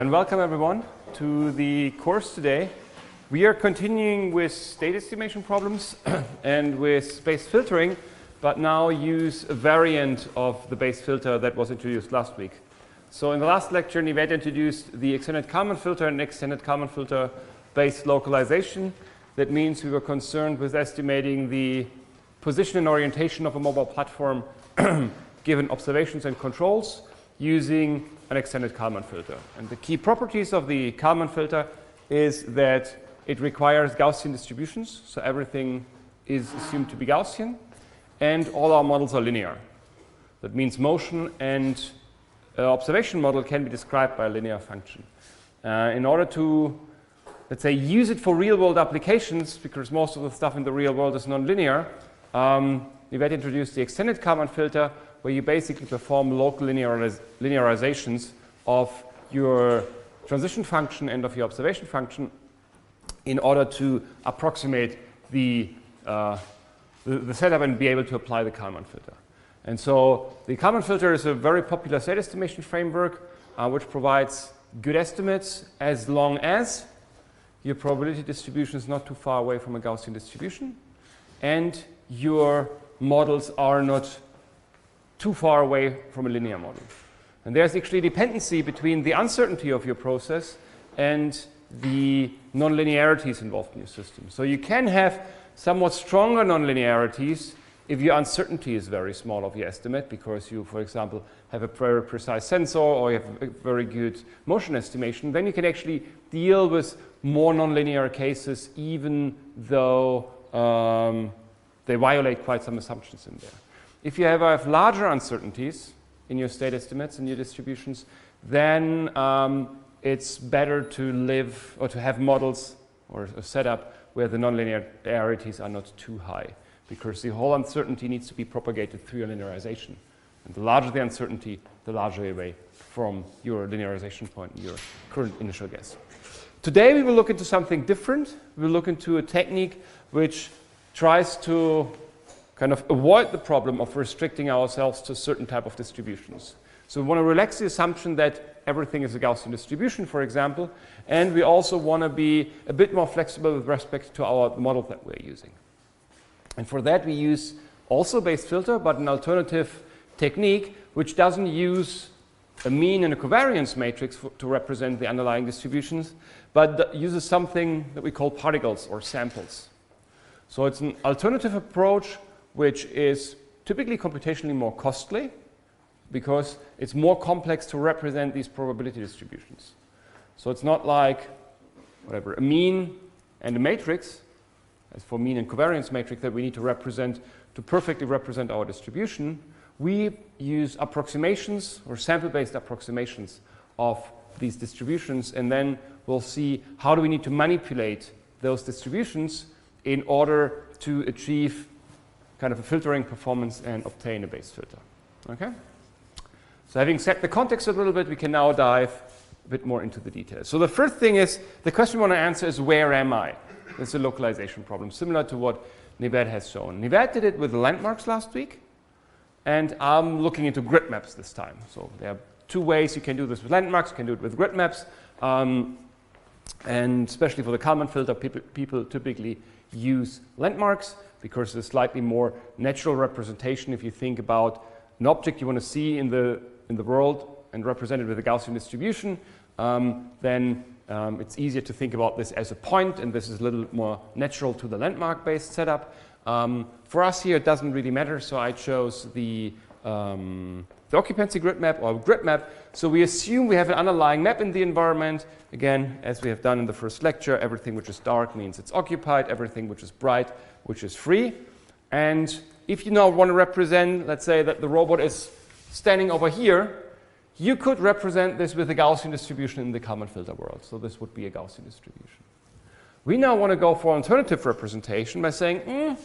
And welcome everyone to the course today. We are continuing with state estimation problems and with space filtering, but now use a variant of the base filter that was introduced last week. So in the last lecture, Nived introduced the extended Kalman filter and extended Kalman filter based localization. That means we were concerned with estimating the position and orientation of a mobile platform given observations and controls using an extended Kalman filter. And the key properties of the Kalman filter is that it requires Gaussian distributions, so everything is assumed to be Gaussian, and all our models are linear. That means motion and observation model can be described by a linear function. In order to, let's say, use it for real-world applications, because most of the stuff in the real world is nonlinear, Nived introduced the extended Kalman filter, where you basically perform local linearizations of your transition function and of your observation function in order to approximate the setup and be able to apply the Kalman filter. And so the Kalman filter is a very popular state estimation framework which provides good estimates as long as your probability distribution is not too far away from a Gaussian distribution and your models are not too far away from a linear model. And there's actually a dependency between the uncertainty of your process and the nonlinearities involved in your system. So you can have somewhat stronger nonlinearities if your uncertainty is very small of your estimate, because you, for example, have a very precise sensor or you have a very good motion estimation. Then you can actually deal with more nonlinear cases, even though they violate quite some assumptions in there. If you have larger uncertainties in your state estimates and your distributions, then it's better to live or to have models or a setup where the nonlinearities are not too high, because the whole uncertainty needs to be propagated through your linearization. And the larger the uncertainty, the larger you're away from your linearization point, your current initial guess. Today we will look into something different. We'll look into a technique which tries to kind of avoid the problem of restricting ourselves to a certain type of distributions. So we want to relax the assumption that everything is a Gaussian distribution, for example, and we also want to be a bit more flexible with respect to our model that we're using. And for that we use also base filter, but an alternative technique which doesn't use a mean and a covariance matrix to represent the underlying distributions, but uses something that we call particles or samples. So it's an alternative approach which is typically computationally more costly because it's more complex to represent these probability distributions. So it's not like whatever a mean and a matrix, as for mean and covariance matrix, that we need to represent to perfectly represent our distribution. We use approximations or sample-based approximations of these distributions, and then we'll see how do we need to manipulate those distributions in order to achieve kind of a filtering performance and obtain a base filter. Okay? So having set the context a little bit, we can now dive a bit more into the details. So the first thing is, the question we want to answer is, where am I? This is a localization problem, similar to what Nived has shown. Nived did it with landmarks last week, and I'm looking into grid maps this time. So there are two ways you can do this with landmarks. You can do it with grid maps, and especially for the Kalman filter, people typically use landmarks, because it's a slightly more natural representation. If you think about an object you want to see in the world and represent it with a Gaussian distribution, then it's easier to think about this as a point, and this is a little more natural to the landmark-based setup. For us here, it doesn't really matter, so I chose the occupancy grid map or grid map. So we assume we have an underlying map in the environment. Again, as we have done in the first lecture, everything which is dark means it's occupied, everything which is bright, which is free. And if you now want to represent, let's say that the robot is standing over here, you could represent this with a Gaussian distribution in the Kalman filter world. So this would be a Gaussian distribution. We now want to go for an alternative representation by saying,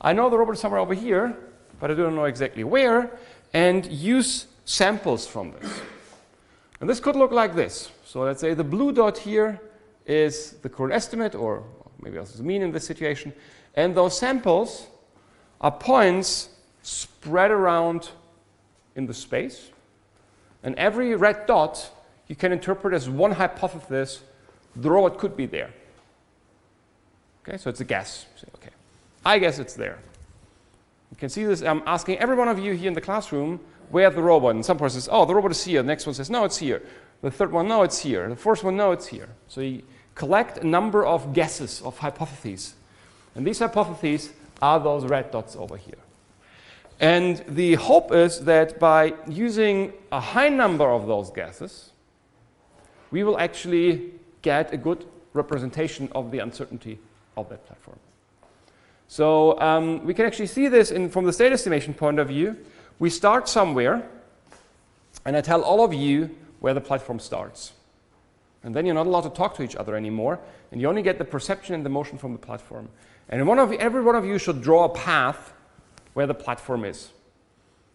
I know the robot is somewhere over here, but I don't know exactly where, and use samples from this. And this could look like this. So let's say the blue dot here is the current estimate, or maybe also the mean in this situation. And those samples are points spread around in the space. And every red dot you can interpret as one hypothesis the robot could be there. Okay, so it's a guess. So, okay, I guess it's there. You can see this. I'm asking every one of you here in the classroom where the robot. And some person says, oh, the robot is here. The next one says, no, it's here. The third one, no, it's here. The fourth one, no, it's here. So you collect a number of guesses, of hypotheses. And these hypotheses are those red dots over here. And the hope is that by using a high number of those guesses, we will actually get a good representation of the uncertainty of that platform. So we can actually see this from the state estimation point of view. We start somewhere, and I tell all of you where the platform starts. And then you're not allowed to talk to each other anymore, and you only get the perception and the motion from the platform. And every one of you should draw a path where the platform is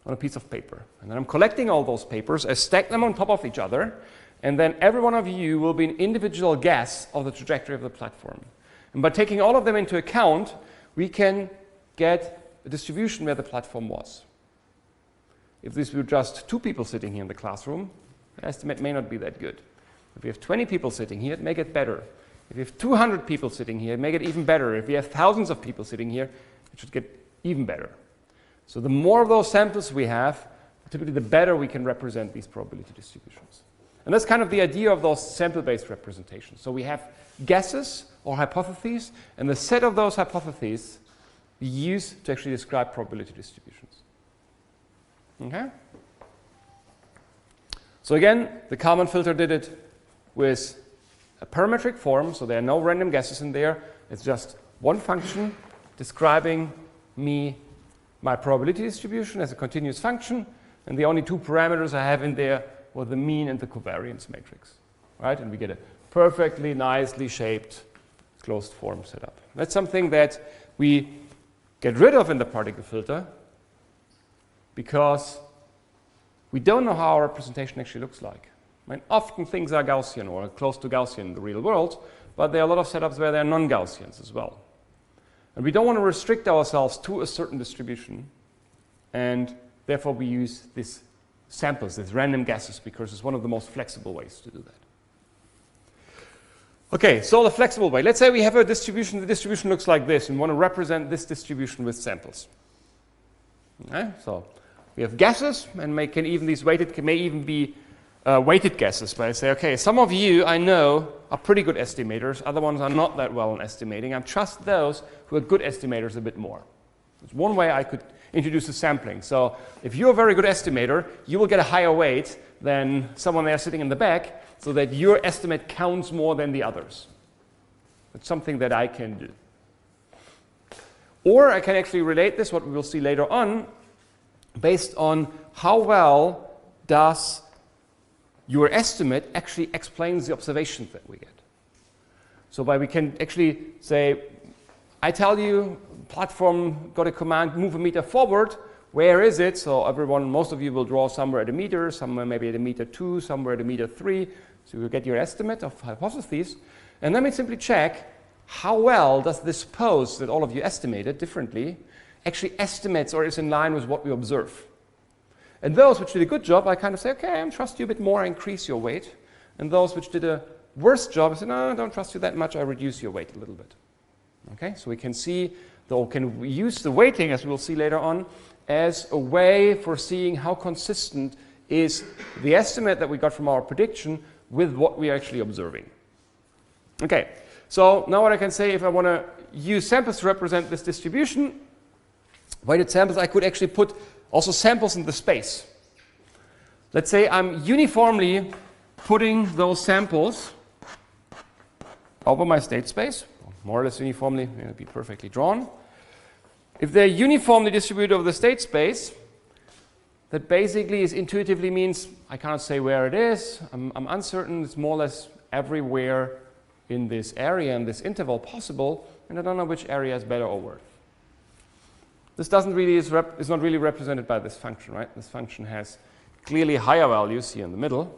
on a piece of paper. And then I'm collecting all those papers, I stack them on top of each other, and then every one of you will be an individual guess of the trajectory of the platform. And by taking all of them into account, we can get a distribution where the platform was. If this were just 2 people sitting here in the classroom, the estimate may not be that good. If we have 20 people sitting here, it may get better. If we have 200 people sitting here, it may get even better. If we have thousands of people sitting here, it should get even better. So the more of those samples we have, typically the better we can represent these probability distributions. And that's kind of the idea of those sample-based representations. So we have guesses or hypotheses, and the set of those hypotheses we use to actually describe probability distributions. Okay? So again, the Kalman filter did it with a parametric form, so there are no random guesses in there. It's just one function describing my probability distribution as a continuous function, and the only 2 parameters I have in there were the mean and the covariance matrix, right? And we get a perfectly nicely shaped closed form setup. That's something that we get rid of in the particle filter because we don't know how our representation actually looks like. I mean, often things are Gaussian or close to Gaussian in the real world, but there are a lot of setups where they're non-Gaussians as well. And we don't want to restrict ourselves to a certain distribution, and therefore we use these samples, these random guesses, because it's one of the most flexible ways to do that. Okay, so the flexible way. Let's say we have a distribution. The distribution looks like this, and we want to represent this distribution with samples. Okay, so we have guesses, and may even be weighted guesses. But I say, okay, some of you I know are pretty good estimators. Other ones are not that well in estimating. I trust those who are good estimators a bit more. It's one way I could introduce a sampling. So if you're a very good estimator, you will get a higher weight than someone there sitting in the back, so that your estimate counts more than the others. It's something that I can do. Or I can actually relate this, what we will see later on, based on how well does your estimate actually explains the observations that we get. So we can actually say, I tell you, platform got a command, move a meter forward. Where is it? So most of you will draw somewhere at a meter, somewhere maybe at a meter 2, somewhere at a meter 3. So you'll get your estimate of hypotheses. And then we simply check how well does this pose that all of you estimated differently actually estimates or is in line with what we observe. And those which did a good job, I kind of say, okay, I trust you a bit more, I increase your weight. And those which did a worse job, I say, no, I don't trust you that much, I reduce your weight a little bit. Okay, so we can see, can use the weighting, as we'll see later on, as a way for seeing how consistent is the estimate that we got from our prediction with what we are actually observing. Okay, so now what I can say, if I want to use samples to represent this distribution, weighted samples, I could actually put also samples in the space. Let's say I'm uniformly putting those samples over my state space, more or less uniformly, it'll be perfectly drawn. If they're uniformly distributed over the state space, that basically intuitively means I cannot say where it is, I'm uncertain, it's more or less everywhere in this area, in this interval possible, and I don't know which area is better or worse. This is not really represented by this function, right? This function has clearly higher values here in the middle,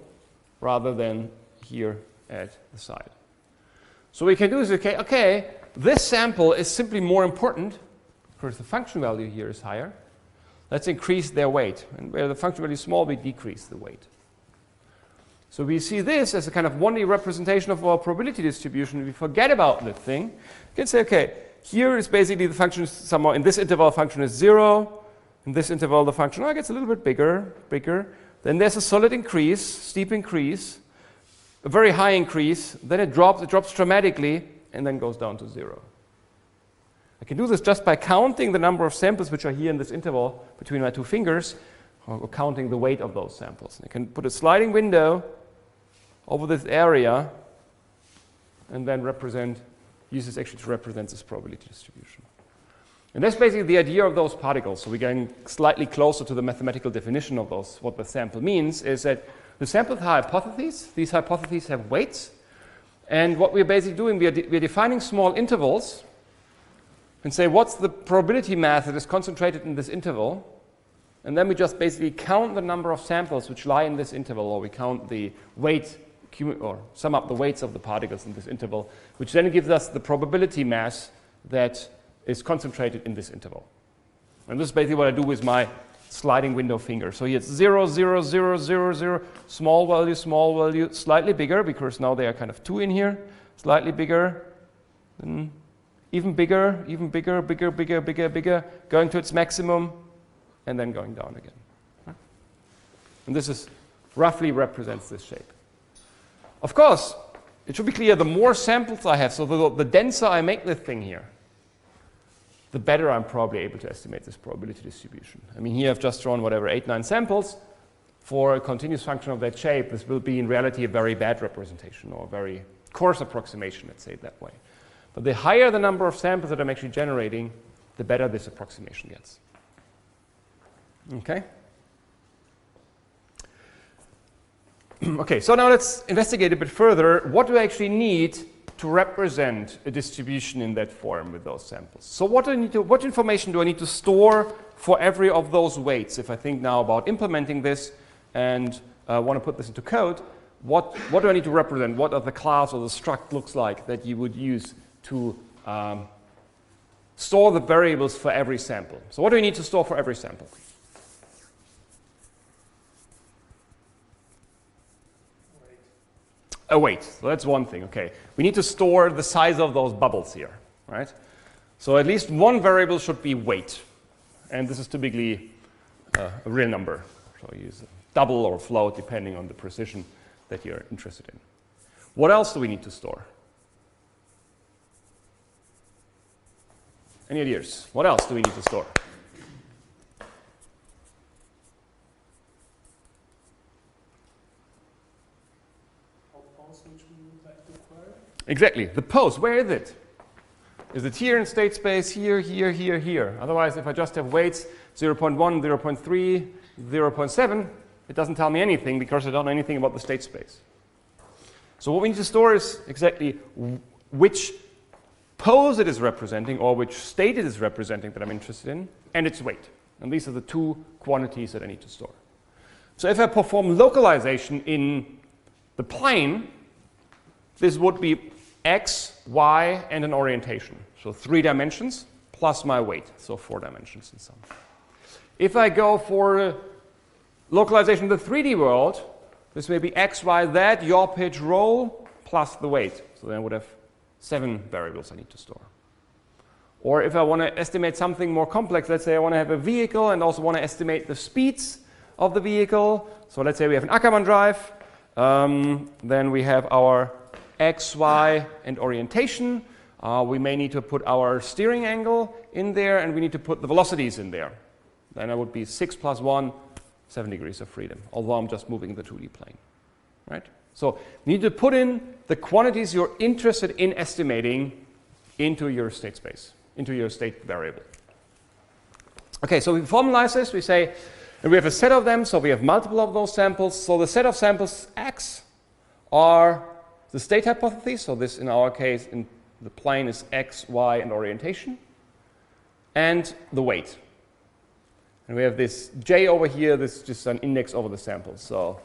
rather than here at the side. So what we can do is, okay, this sample is simply more important, because the function value here is higher. Let's increase their weight. And where the function value is small, we decrease the weight. So we see this as a kind of 1D representation of our probability distribution. We forget about the thing. You can say, okay, here is basically the function is somewhere in this interval, function is 0. In this interval, the function gets a little bit bigger. Then there's a solid increase, steep increase, a very high increase. Then it drops dramatically, and then goes down to 0. I can do this just by counting the number of samples which are here in this interval between my two fingers, or counting the weight of those samples. And I can put a sliding window over this area, and then use this actually to represent this probability distribution. And that's basically the idea of those particles. So we're getting slightly closer to the mathematical definition of those. What the sample means is that the samples are hypotheses. These hypotheses have weights. And what we're basically doing, we're defining small intervals and say what's the probability mass that is concentrated in this interval. And then we just basically count the number of samples which lie in this interval, or we count the weight, or sum up the weights of the particles in this interval, which then gives us the probability mass that is concentrated in this interval. And this is basically what I do with my sliding window finger. So here it's 0, 0, 0, 0, 0, small value, slightly bigger, because now there are kind of 2 in here, slightly bigger, then even bigger, bigger, going to its maximum, and then going down again. And this is roughly represents this shape. Of course, it should be clear, the more samples I have, so the denser I make this thing here, the better I'm probably able to estimate this probability distribution. I mean, here I've just drawn whatever, 8, 9 samples. For a continuous function of that shape, this will be in reality a very bad representation, or a very coarse approximation, let's say it that way. But the higher the number of samples that I'm actually generating, the better this approximation gets. Okay? Okay, so now let's investigate a bit further. What do I actually need to represent a distribution in that form with those samples? So what information do I need to store for every of those weights? If I think now about implementing this and want to put this into code, what do I need to represent? What are the class or the struct looks like that you would use to store the variables for every sample? So what do I need to store for every sample? A weight. So that's one thing. Okay, we need to store the size of those bubbles here, right? So at least one variable should be weight, and this is typically a real number. So you use a double or float depending on the precision that you're interested in. What else do we need to store? Any ideas? What else do we need to store? Exactly. The pose, where is it? Is it here in state space, here, here, here, here? Otherwise, if I just have weights 0.1, 0.3, 0.7, it doesn't tell me anything because I don't know anything about the state space. So what we need to store is exactly which pose it is representing, or which state it is representing that I'm interested in, and its weight. And these are the two quantities that I need to store. So if I perform localization in the plane, this would be x, y, and an orientation. So 3 dimensions plus my weight, so 4 dimensions and so on. If I go for localization in the 3D world, this may be x, y, z, yaw, pitch, roll, plus the weight. So then I would have 7 variables I need to store. Or if I want to estimate something more complex, let's say I want to have a vehicle and also want to estimate the speeds of the vehicle. So let's say we have an Ackermann drive. Then we have our x, y, and orientation. We may need to put our steering angle in there, and we need to put the velocities in there. Then it would be 6 plus 1, 7 degrees of freedom, although I'm just moving the 2D plane. Right? So you need to put in the quantities you're interested in estimating into your state space, into your state variable. Okay, so we formalize this. We say, and we have a set of them, so we have multiple of those samples. So the set of samples x are the state hypothesis, so this in our case in the plane is x, y, and orientation, and the weight. And we have this j over here, this is just an index over the samples. So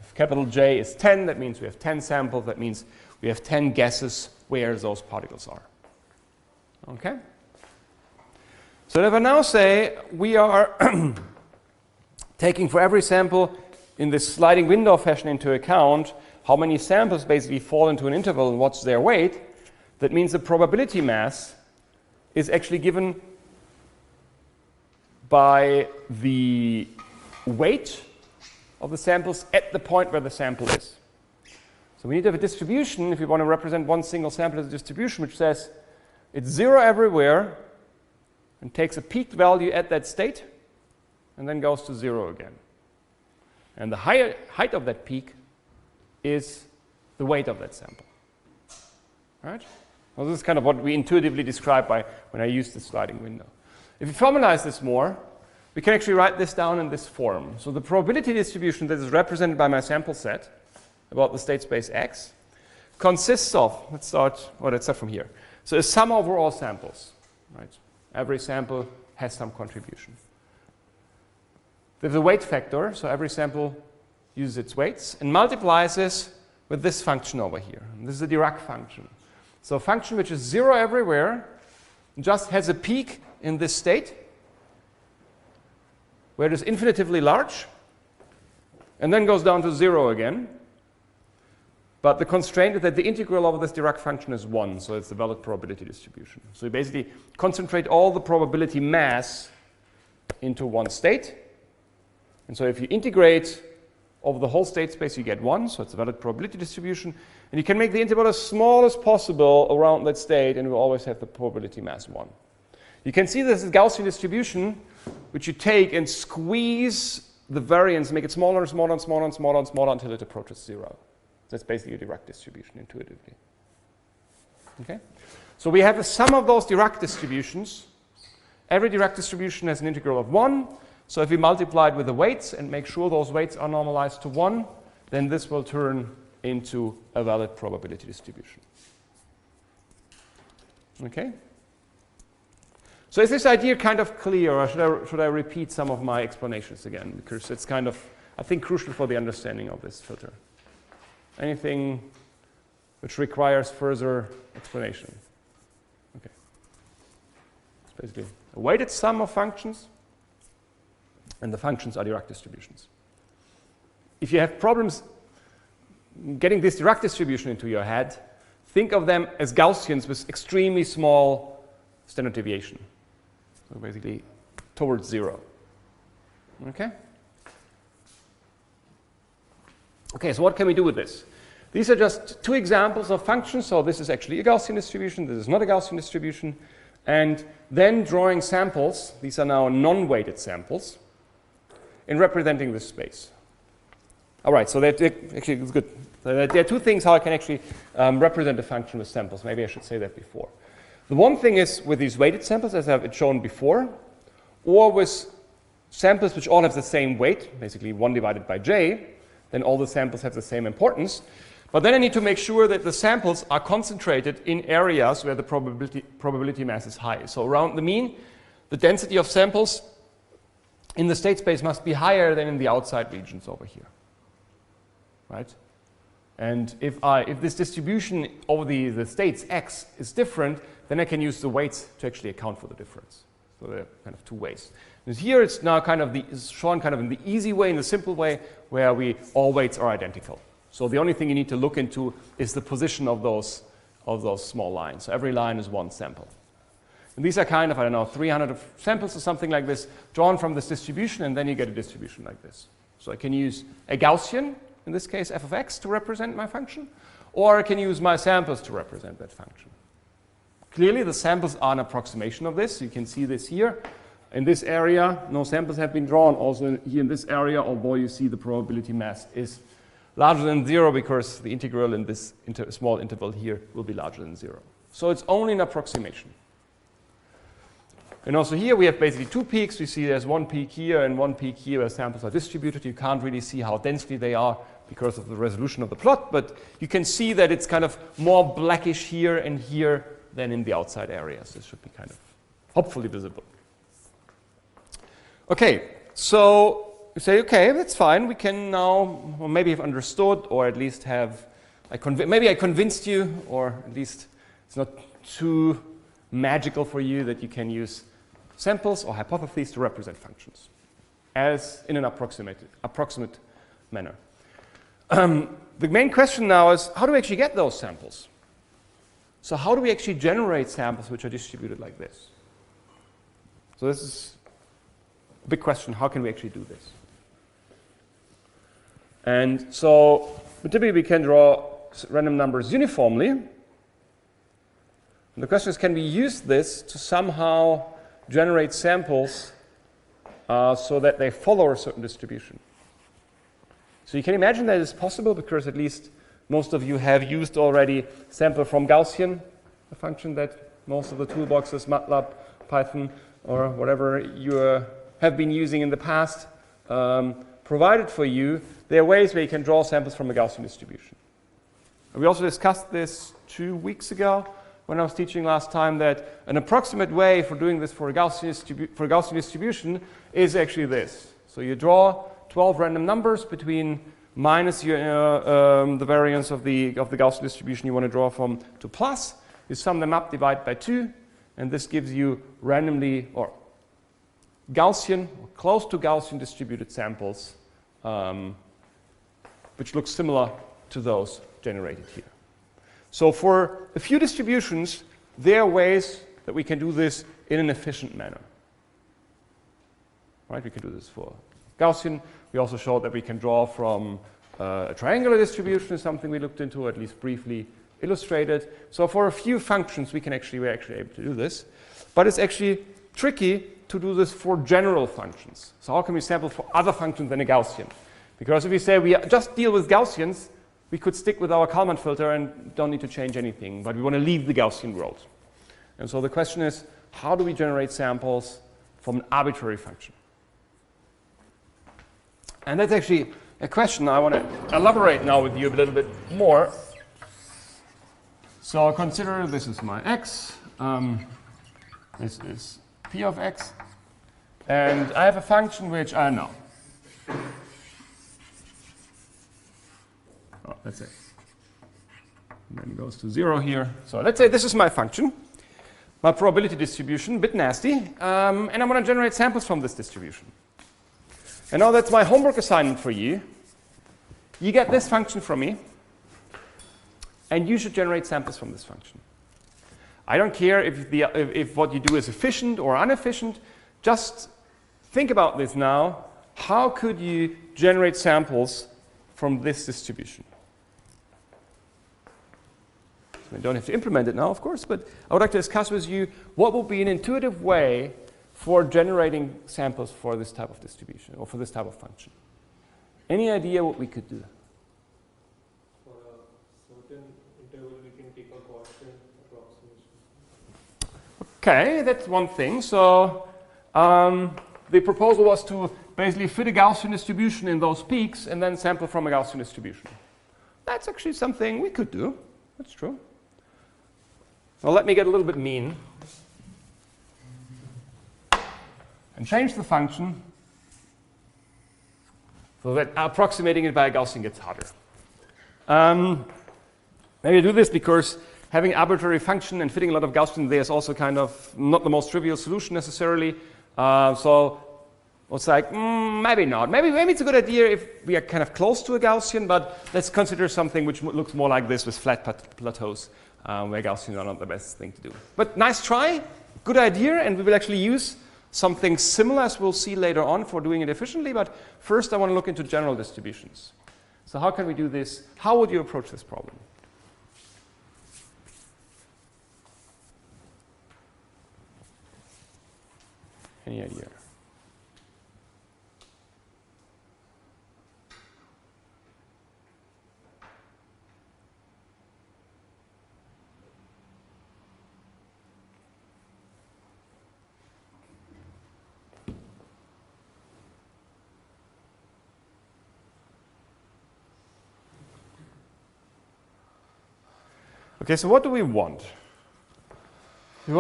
if capital J is 10, that means we have 10 samples, that means we have 10 guesses where those particles are. Okay? So if I now say we are taking for every sample in this sliding window fashion into account how many samples basically fall into an interval and what's their weight, that means the probability mass is actually given by the weight of the samples at the point where the sample is. So we need to have a distribution, if you want to represent one single sample as a distribution, which says it's 0 everywhere and takes a peak value at that state and then goes to 0 again. And the height of that peak is the weight of that sample. All right? Well, this is kind of what we intuitively describe by when I use the sliding window. If you formalize this more, we can actually write this down in this form. So the probability distribution that is represented by my sample set about the state space X consists of, let's start from here. So a sum over all samples. Right? Every sample has some contribution. There's a weight factor, so every sample uses its weights and multiplies this with this function over here. And this is a Dirac function. So a function which is 0 everywhere just has a peak in this state where it is infinitively large and then goes down to 0 again. But the constraint is that the integral of this Dirac function is 1, so it's a valid probability distribution. So you basically concentrate all the probability mass into one state. And so if you integrate over the whole state space, you get 1, so it's a valid probability distribution. And you can make the interval as small as possible around that state, and you will always have the probability mass 1. You can see this is a Gaussian distribution, which you take and squeeze the variance, make it smaller and smaller and smaller and smaller and smaller until it approaches 0. That's basically a Dirac distribution intuitively. Okay? So we have a sum of those Dirac distributions. Every Dirac distribution has an integral of 1. So if we multiply it with the weights and make sure those weights are normalized to 1, then this will turn into a valid probability distribution. Okay? So is this idea kind of clear, or should I repeat some of my explanations again? Because it's kind of, I think, crucial for the understanding of this filter. Anything which requires further explanation? Okay. It's basically a weighted sum of functions, and the functions are Dirac distributions. If you have problems getting this Dirac distribution into your head, think of them as Gaussians with extremely small standard deviation. So basically towards 0. Okay? Okay, so what can we do with this? These are just two examples of functions. So this is actually a Gaussian distribution. This is not a Gaussian distribution. And then drawing samples. These are now non-weighted samples in representing this space. All right, so actually it's good. So there are two things how I can actually represent a function with samples. Maybe I should say that before. The one thing is with these weighted samples, as I've shown before, or with samples which all have the same weight, basically 1 divided by j, then all the samples have the same importance. But then I need to make sure that the samples are concentrated in areas where the probability mass is high. So around the mean, the density of samples in the state space must be higher than in the outside regions over here. Right? And if this distribution over the states x is different, then I can use the weights to actually account for the difference. So there are kind of two ways. And here it's now kind of it's shown kind of in the easy way, in the simple way, where all weights are identical. So the only thing you need to look into is the position of those small lines. So every line is one sample. And these are kind of, I don't know, 300 samples or something like this, drawn from this distribution, and then you get a distribution like this. So I can use a Gaussian, in this case f of x, to represent my function, or I can use my samples to represent that function. Clearly, the samples are an approximation of this. You can see this here. In this area, no samples have been drawn. Also here in this area, although you see the probability mass is larger than 0 because the integral in this small interval here will be larger than 0. So it's only an approximation. And also here we have basically two peaks. We see there's one peak here and one peak here where samples are distributed. You can't really see how densely they are because of the resolution of the plot, but you can see that it's kind of more blackish here and here than in the outside areas. This should be kind of hopefully visible. Okay, so you say, okay, that's fine. We can now, or maybe have understood, or at least have, maybe I convinced you, or at least it's not too magical for you that you can use samples or hypotheses to represent functions as in an approximate manner. The main question now is, how do we actually get those samples? So how do we actually generate samples which are distributed like this? So this is a big question. How can we actually do this? And so typically we can draw random numbers uniformly. And the question is, can we use this to somehow generate samples so that they follow a certain distribution? So you can imagine that it's possible, because at least most of you have used already sample from Gaussian, a function that most of the toolboxes, MATLAB, Python, or whatever you have been using in the past provided for you. There are ways where you can draw samples from a Gaussian distribution. And we also discussed this 2 weeks ago when I was teaching last time, that an approximate way for doing this for a Gaussian distribution is actually this. So you draw 12 random numbers between minus the variance of the Gaussian distribution you want to draw from to plus. You sum them up, divide by 2, and this gives you randomly or Gaussian, or close to Gaussian distributed samples, which look similar to those generated here. So for a few distributions, there are ways that we can do this in an efficient manner. Right? We can do this for Gaussian. We also showed that we can draw from a triangular distribution, something we looked into, at least briefly illustrated. So for a few functions, we're actually able to do this. But it's actually tricky to do this for general functions. So how can we sample for other functions than a Gaussian? Because if we say we just deal with Gaussians, we could stick with our Kalman filter and don't need to change anything, but we want to leave the Gaussian world. And so the question is, how do we generate samples from an arbitrary function? And that's actually a question I want to elaborate now with you a little bit more. So consider this is my x, this is p of x, and I have a function which I know. Oh, that's it. And then it goes to 0 here. So let's say this is my function, my probability distribution, a bit nasty, and I want to generate samples from this distribution. And now that's my homework assignment for you. You get this function from me, and you should generate samples from this function. I don't care if what you do is efficient or inefficient. Just think about this now. How could you generate samples from this distribution? So I don't have to implement it now, of course, but I would like to discuss with you what would be an intuitive way for generating samples for this type of distribution or for this type of function. Any idea what we could do? For a certain interval, we can take a Gaussian approximation. Okay, that's one thing. So the proposal was to basically fit a Gaussian distribution in those peaks and then sample from a Gaussian distribution. That's actually something we could do. That's true. So let me get a little bit mean and change the function so that approximating it by a Gaussian gets harder. Maybe I do this because having an arbitrary function and fitting a lot of Gaussian there is also kind of not the most trivial solution necessarily. So it's like, maybe not. Maybe it's a good idea if we are kind of close to a Gaussian, but let's consider something which looks more like this with flat plateaus, where Gaussians are not the best thing to do. But nice try, good idea, and we will actually use something similar, as we'll see later on, for doing it efficiently. But first I want to look into general distributions. So how can we do this? How would you approach this problem? Any idea? Okay, so what do we want? Do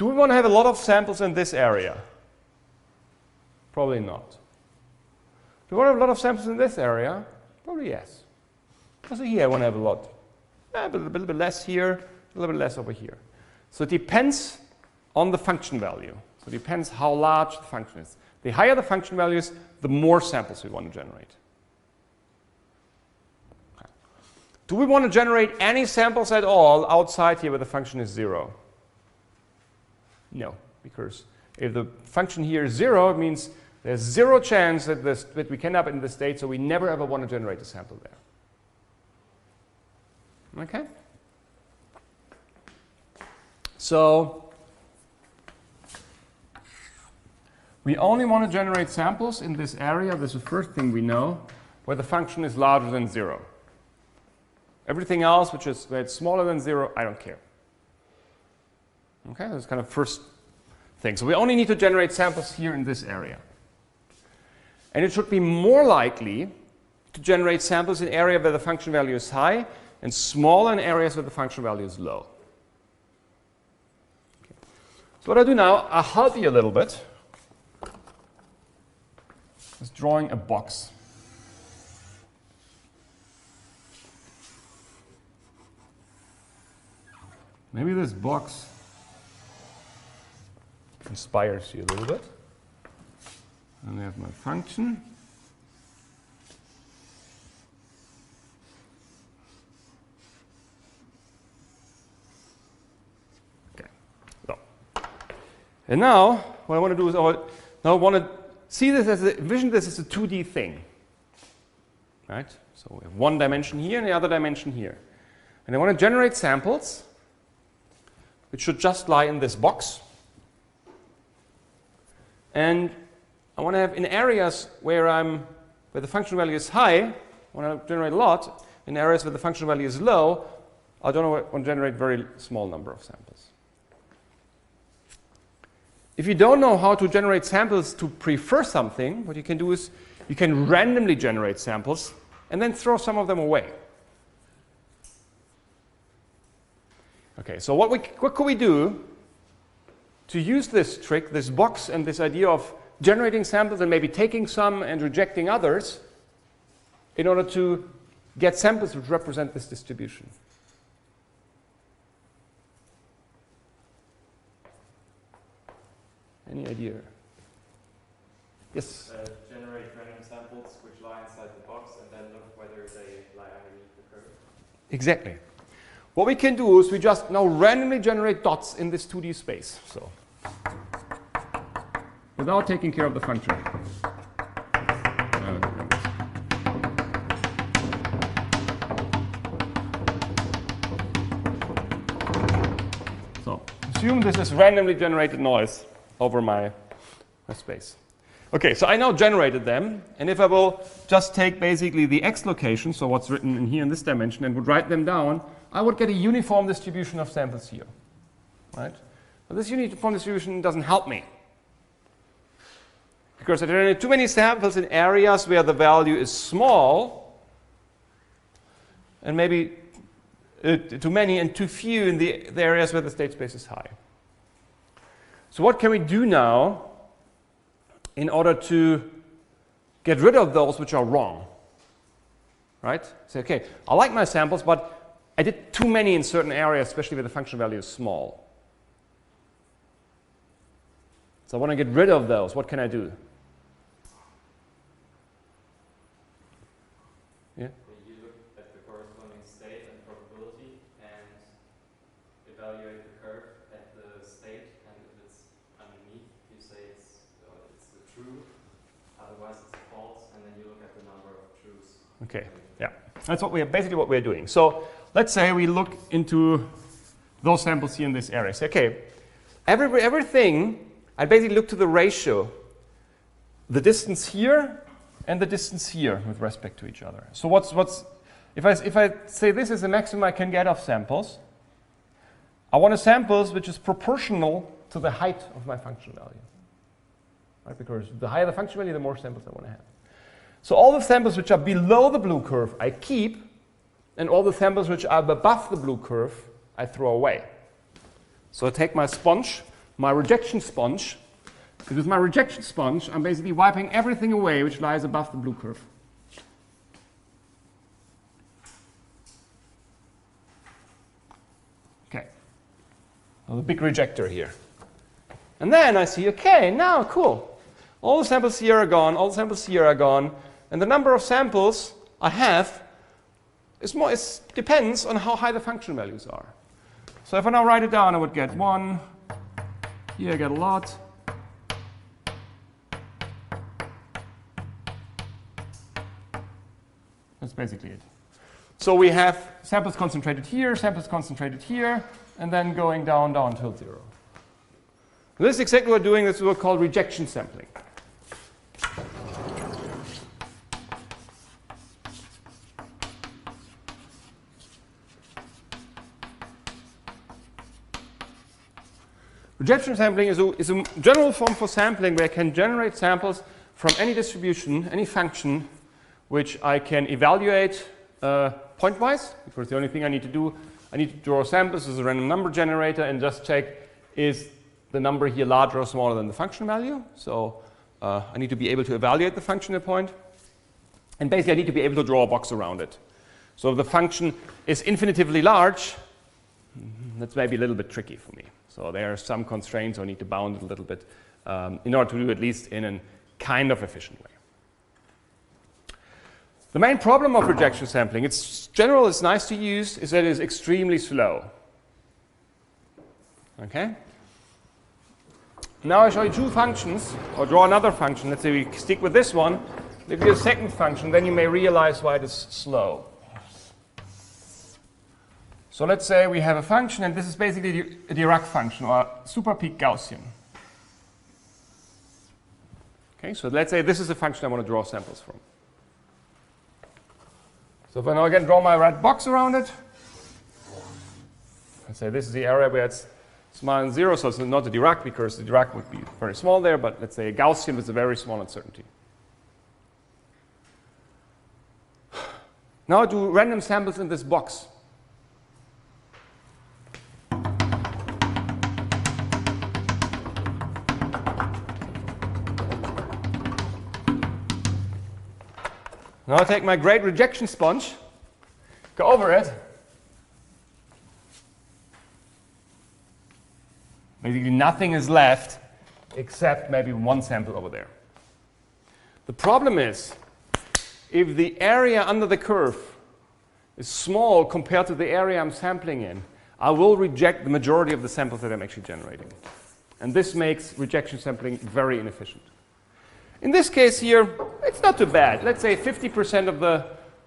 we want to have a lot of samples in this area? Probably not. Do we want to have a lot of samples in this area? Probably yes. Also here I want to have a lot. But a little bit less here, a little bit less over here. So it depends on the function value. So it depends how large the function is. The higher the function values, the more samples we want to generate. Okay. Do we want to generate any samples at all outside here where the function is 0? No, because if the function here is 0, it means there's 0 chance that we can end up in the state, so we never ever want to generate a sample there. Okay? So we only want to generate samples in this area. This is the first thing we know, where the function is larger than 0. Everything else, which is where it's smaller than 0, I don't care. Okay, that's kind of first thing. So we only need to generate samples here in this area. And it should be more likely to generate samples in area where the function value is high and smaller in areas where the function value is low. Okay. So what I do now, I'll help you a little bit. Just drawing a box. Maybe this box inspires you a little bit. And I have my function. Okay. So. And now, what I want to do is I want to see this as envision this as a 2D thing. Right? So we have one dimension here and the other dimension here. And I want to generate samples which should just lie in this box. And I want to have in areas where the function value is high, I want to generate a lot. In areas where the function value is low, I don't want to generate a very small number of samples. If you don't know how to generate samples to prefer something, what you can do is you can randomly generate samples and then throw some of them away. Okay, so what could we do to use this trick, this box, and this idea of generating samples and maybe taking some and rejecting others in order to get samples which represent this distribution? Any idea? Yes? Generate random samples which lie inside the box and then look whether they lie underneath the curve. Exactly. What we can do is we just now randomly generate dots in this 2D space. So, without taking care of the function. So, assume this is randomly generated noise over my space. Okay, so I now generated them, and if I will just take basically the x location, so what's written in here in this dimension, and would write them down, I would get a uniform distribution of samples here, right? But this uniform distribution doesn't help me, because there are too many samples in areas where the value is small, and maybe too many and too few in the areas where the state space is high. So what can we do now in order to get rid of those which are wrong? Right? Say, okay, I like my samples, but I did too many in certain areas, especially where the function value is small. So I want to get rid of those. What can I do? Yeah? You look at the corresponding state and probability and evaluate the curve at the state, and if it's underneath, you say it's the true, otherwise it's false, and then you look at the number of truths. Okay, yeah. That's basically what we're doing. So let's say we look into those samples here in this area. Say, okay, everything, I basically look to the ratio, the distance here and the distance here with respect to each other. So if I say this is the maximum I can get of samples, I want a samples which is proportional to the height of my function value. Right? Because the higher the function value, the more samples I want to have. So all the samples which are below the blue curve I keep, and all the samples which are above the blue curve I throw away. So I take my sponge, my rejection sponge, and with my rejection sponge I'm basically wiping everything away which lies above the blue curve. Okay, so the big rejector here. And then I see, okay, now cool. All the samples here are gone, all the samples here are gone, and the number of samples I have depends on how high the function values are. So if I now write it down, I would get 1, here I get a lot. That's basically it. So we have samples concentrated here, and then going down till 0. This is exactly what we're doing. This is what we call rejection sampling. Rejection sampling is a general form for sampling where I can generate samples from any distribution, any function, which I can evaluate pointwise, because the only thing I need to do, I need to draw samples as a random number generator and just check, is the number here larger or smaller than the function value? So I need to be able to evaluate the function at a point. And basically I need to be able to draw a box around it. So if the function is infinitively large, that's maybe a little bit tricky for me. So there are some constraints I need to bound it a little bit in order to do at least in a kind of efficient way. The main problem of rejection sampling, it's general, it's nice to use, is that it is extremely slow. Okay? Now I show you two functions, or draw another function. Let's say we stick with this one. If you do a second function, then you may realize why it is slow. So let's say we have a function, and this is basically a Dirac function, or a super peak Gaussian. Okay, so let's say this is a function I want to draw samples from. So if I now again draw my red box around it, let's say this is the area where it's smaller than 0, so it's not a Dirac, because the Dirac would be very small there, but let's say a Gaussian with a very small uncertainty. Now I do random samples in this box. Now I take my great rejection sponge, go over it. Basically nothing is left except maybe one sample over there. The problem is, if the area under the curve is small compared to the area I'm sampling in, I will reject the majority of the samples that I'm actually generating. And this makes rejection sampling very inefficient. In this case here, it's not too bad. Let's say 50%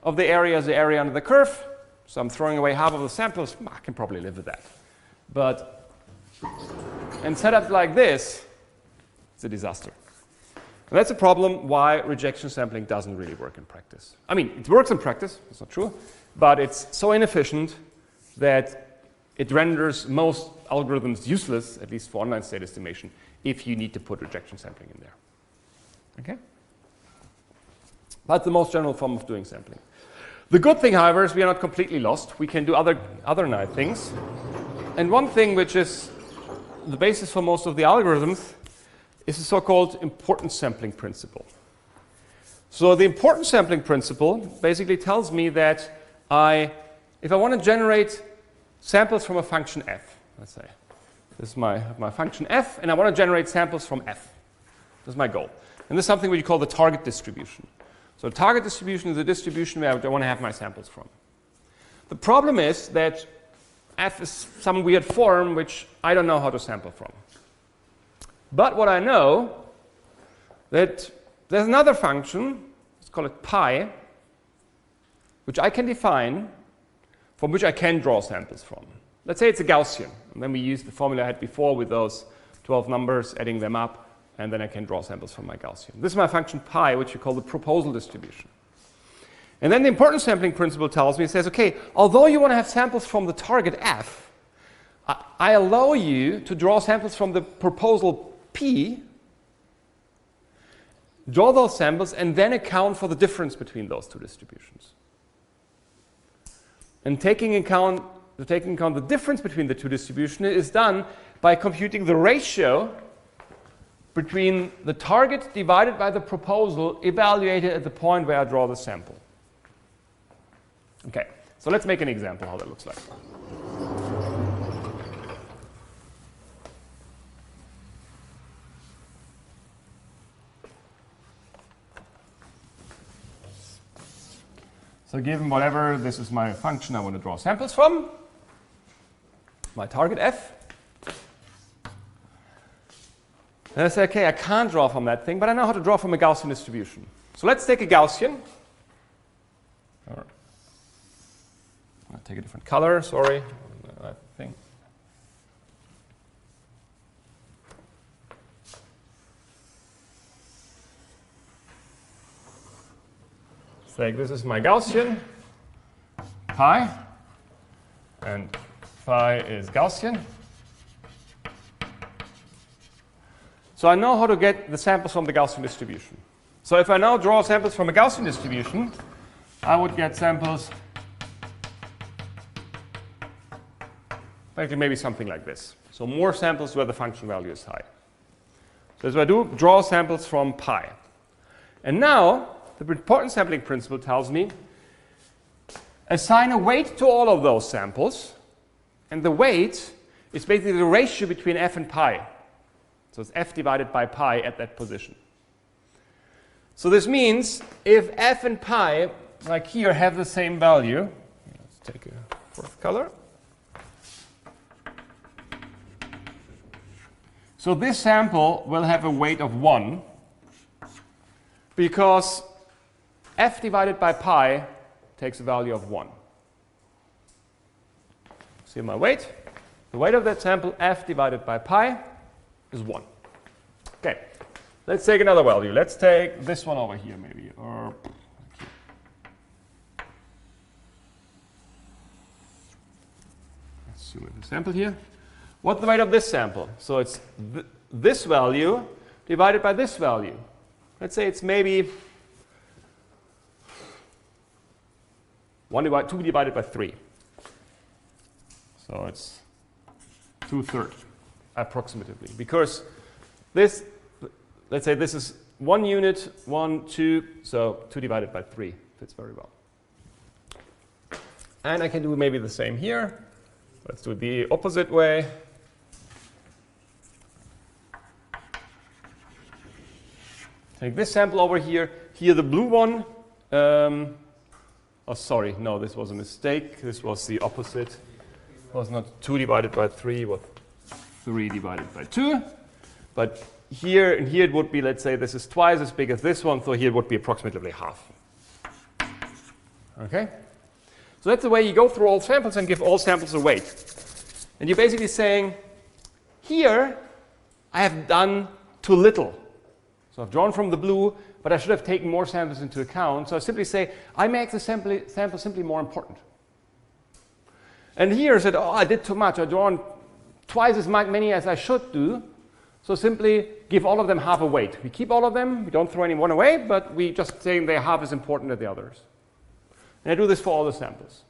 of the area is the area under the curve. So I'm throwing away half of the samples. I can probably live with that. But and set up like this, it's a disaster. And that's a problem why rejection sampling doesn't really work in practice. I mean, it works in practice, that's not true, but it's so inefficient that it renders most algorithms useless, at least for online state estimation, if you need to put rejection sampling in there. Okay? That's the most general form of doing sampling. The good thing, however, is we are not completely lost. We can do other nice things. And one thing which is the basis for most of the algorithms is the so-called importance sampling principle. So the importance sampling principle basically tells me that if I want to generate samples from a function f, let's say, this is my function f, and I want to generate samples from f. That's my goal. And this is something we call the target distribution. So a target distribution is a distribution where I want to have my samples from. The problem is that f is some weird form which I don't know how to sample from. But what I know, that there's another function, let's call it pi, which I can define, from which I can draw samples from. Let's say it's a Gaussian, and then we use the formula I had before with those 12 numbers, adding them up, and then I can draw samples from my Gaussian. This is my function pi, which we call the proposal distribution. And then the importance sampling principle tells me, it says, okay, although you want to have samples from the target f, I allow you to draw samples from the proposal p, draw those samples, and then account for the difference between those two distributions. And taking account the difference between the two distributions is done by computing the ratio between the target divided by the proposal evaluated at the point where I draw the sample. Okay, so let's make an example how that looks like. So given whatever, this is my function I want to draw samples from, my target f. And I say, okay, I can't draw from that thing, but I know how to draw from a Gaussian distribution. So let's take a Gaussian. Or I'll take a different color, sorry. I think. Say this is my Gaussian, pi, and phi is Gaussian. So I know how to get the samples from the Gaussian distribution. So if I now draw samples from a Gaussian distribution, I would get samples, actually maybe something like this. So more samples where the function value is high. So as I do, draw samples from pi. And now, the important sampling principle tells me, assign a weight to all of those samples, and the weight is basically the ratio between f and pi. So it's f divided by pi at that position. So this means if f and pi, like here, have the same value, let's take a fourth color. So this sample will have a weight of 1 because f divided by pi takes a value of 1. See my weight? The weight of that sample, f divided by pi, is 1. Okay, let's take another value. Let's take this one over here maybe. Or let's zoom in the sample here. What's the weight of this sample? So it's this value divided by this value. Let's say it's maybe 2 divided by 3. So it's 2/3 approximately. Because this, let's say this is 1 unit, 1, 2, so 2 divided by 3 fits very well. And I can do maybe the same here. Let's do it the opposite way. Take this sample over here. Here the blue one. Oh, sorry, no, this was a mistake. This was the opposite. It was not 2 divided by 3, it was 3 divided by 2. But here and here it would be, let's say this is twice as big as this one, so here it would be approximately half. Okay? So that's the way you go through all samples and give all samples a weight. And you're basically saying, here I have done too little. So I've drawn from the blue, but I should have taken more samples into account. So I simply say, I make the sample simply more important. And here I said, oh, I did too much. I've drawn twice as many as I should do. So simply give all of them half a weight. We keep all of them. We don't throw any one away, but we just say they're half as important as the others. And I do this for all the samples.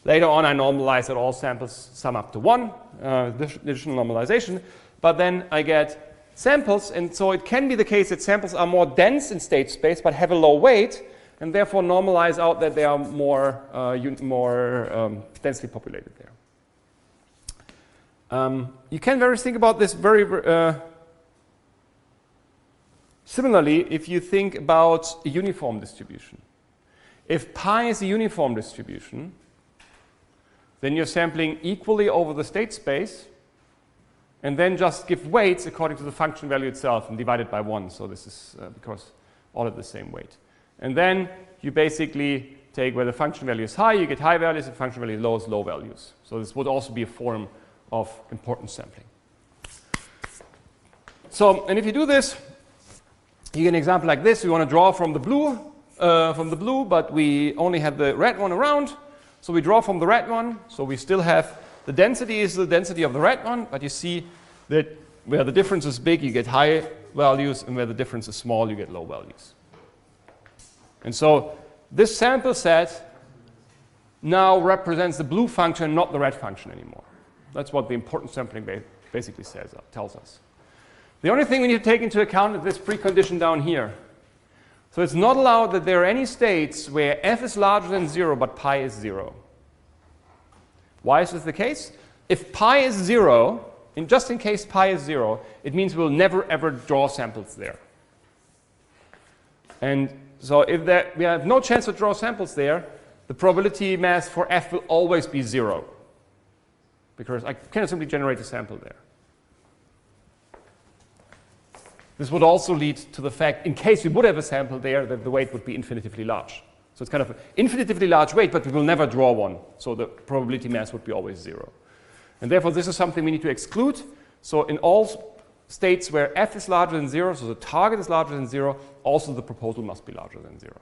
Later on, I normalize that all samples sum up to 1, additional normalization. But then I get samples, and so it can be the case that samples are more dense in state space but have a low weight, and therefore normalize out that they are more densely populated there. You can think about this very similarly if you think about a uniform distribution. If pi is a uniform distribution, then you're sampling equally over the state space, and then just give weights according to the function value itself and divide it by 1. So this is because all have the same weight. And then you basically take where the function value is high, you get high values, the function value is low, low values. So this would also be a form of importance sampling. So, and if you do this, you get an example like this. We want to draw from the blue, but we only have the red one around. So we draw from the red one. So we still have the density is the density of the red one, but you see that where the difference is big, you get high values, and where the difference is small, you get low values. And so this sample set now represents the blue function, not the red function anymore. That's what the importance sampling basically tells us. The only thing we need to take into account is this precondition down here. So it's not allowed that there are any states where f is larger than 0, but pi is 0. Why is this the case? If pi is 0, just in case pi is 0, it means we'll never ever draw samples there. And So if we have no chance to draw samples there, the probability mass for f will always be 0, because I cannot simply generate a sample there. This would also lead to the fact, in case we would have a sample there, that the weight would be infinitively large. So it's kind of an infinitively large weight, but we will never draw one. So the probability mass would be always 0. And therefore, this is something we need to exclude. So in all states where f is larger than 0, so the target is larger than 0, also the proposal must be larger than 0.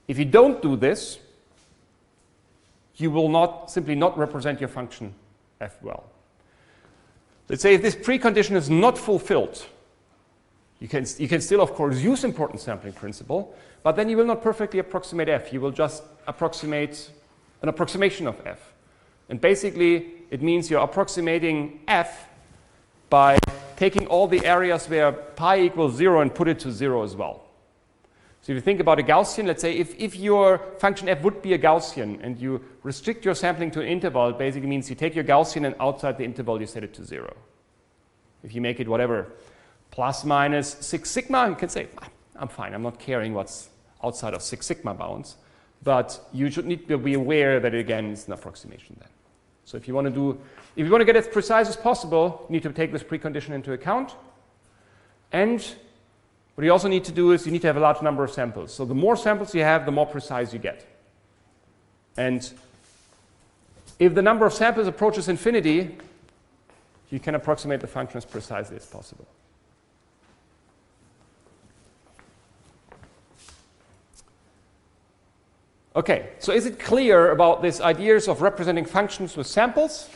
If you don't do this, you will simply not represent your function f well. Let's say if this precondition is not fulfilled, you can still, of course, use importance sampling principle, but then you will not perfectly approximate f. You will just approximate an approximation of f. And basically, it means you're approximating f by taking all the areas where pi equals 0 and put it to 0 as well. So if you think about a Gaussian, let's say if your function f would be a Gaussian and you restrict your sampling to an interval, it basically means you take your Gaussian and outside the interval you set it to 0. If you make it whatever, plus minus 6 sigma, you can say, I'm fine, I'm not caring what's outside of 6 sigma bounds. But you should need to be aware that, again, it's an approximation then. So if you want to get as precise as possible, you need to take this precondition into account. And what you also need to do is you need to have a large number of samples. So the more samples you have, the more precise you get. And if the number of samples approaches infinity, you can approximate the function as precisely as possible. Okay, so is it clear about these ideas of representing functions with samples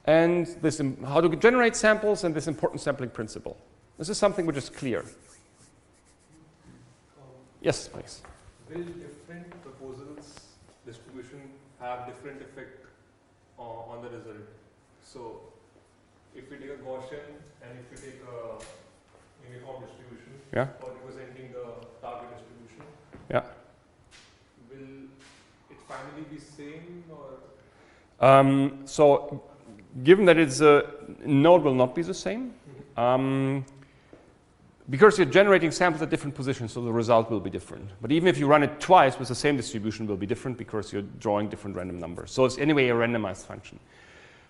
and this how to generate samples and this important sampling principle? This is something which is clear. Yes, please. Will different proposals distribution have different effect on the result? So if we take a Gaussian and if we take a uniform distribution for representing the target distribution, will it finally be same or? So given that it's no, it will not be the same. Because you're generating samples at different positions, so the result will be different. But even if you run it twice with the same distribution, it will be different because you're drawing different random numbers. So it's anyway a randomized function.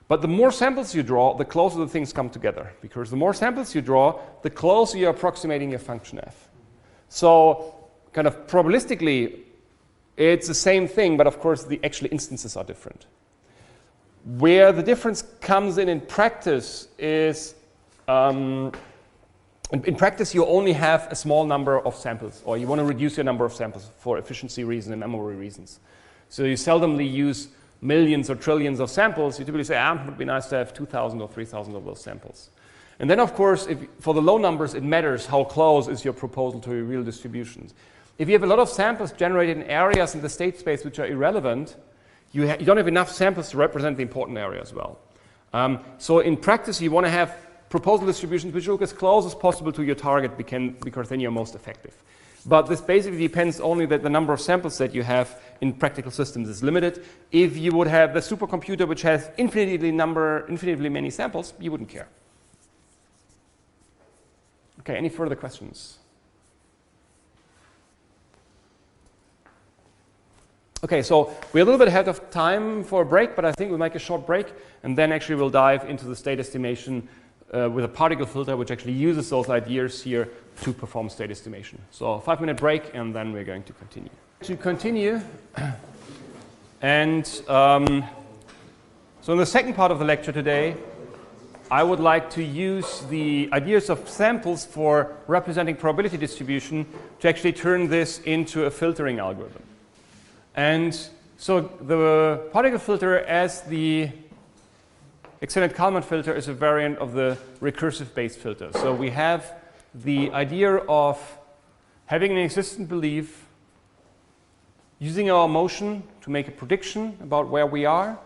But the more samples you draw, the closer the things come together. Because the more samples you draw, the closer you're approximating your function f. So kind of probabilistically, it's the same thing, but of course the actual instances are different. Where the difference comes in practice is in practice, you only have a small number of samples, or you want to reduce your number of samples for efficiency reasons and memory reasons. So you seldomly use millions or trillions of samples. You typically say, it would be nice to have 2,000 or 3,000 of those samples. And then, of course, for the low numbers, it matters how close is your proposal to your real distributions. If you have a lot of samples generated in areas in the state space which are irrelevant, you don't have enough samples to represent the important area as well. So in practice, you want to have proposal distributions which look as close as possible to your target because then you're most effective. But this basically depends only that the number of samples that you have in practical systems is limited. If you would have the supercomputer which has infinitely many samples, you wouldn't care. Okay, any further questions? Okay, so we're a little bit ahead of time for a break, but I think we'll make a short break, and then actually we'll dive into the state estimation with a particle filter, which actually uses those ideas here to perform state estimation. So a 5-minute break, and then we're going to continue. And so in the second part of the lecture today, I would like to use the ideas of samples for representing probability distribution to actually turn this into a filtering algorithm. And so the particle filter, as the extended Kalman filter, is a variant of the recursive based filter. So we have the idea of having an existent belief, using our motion to make a prediction about where we are,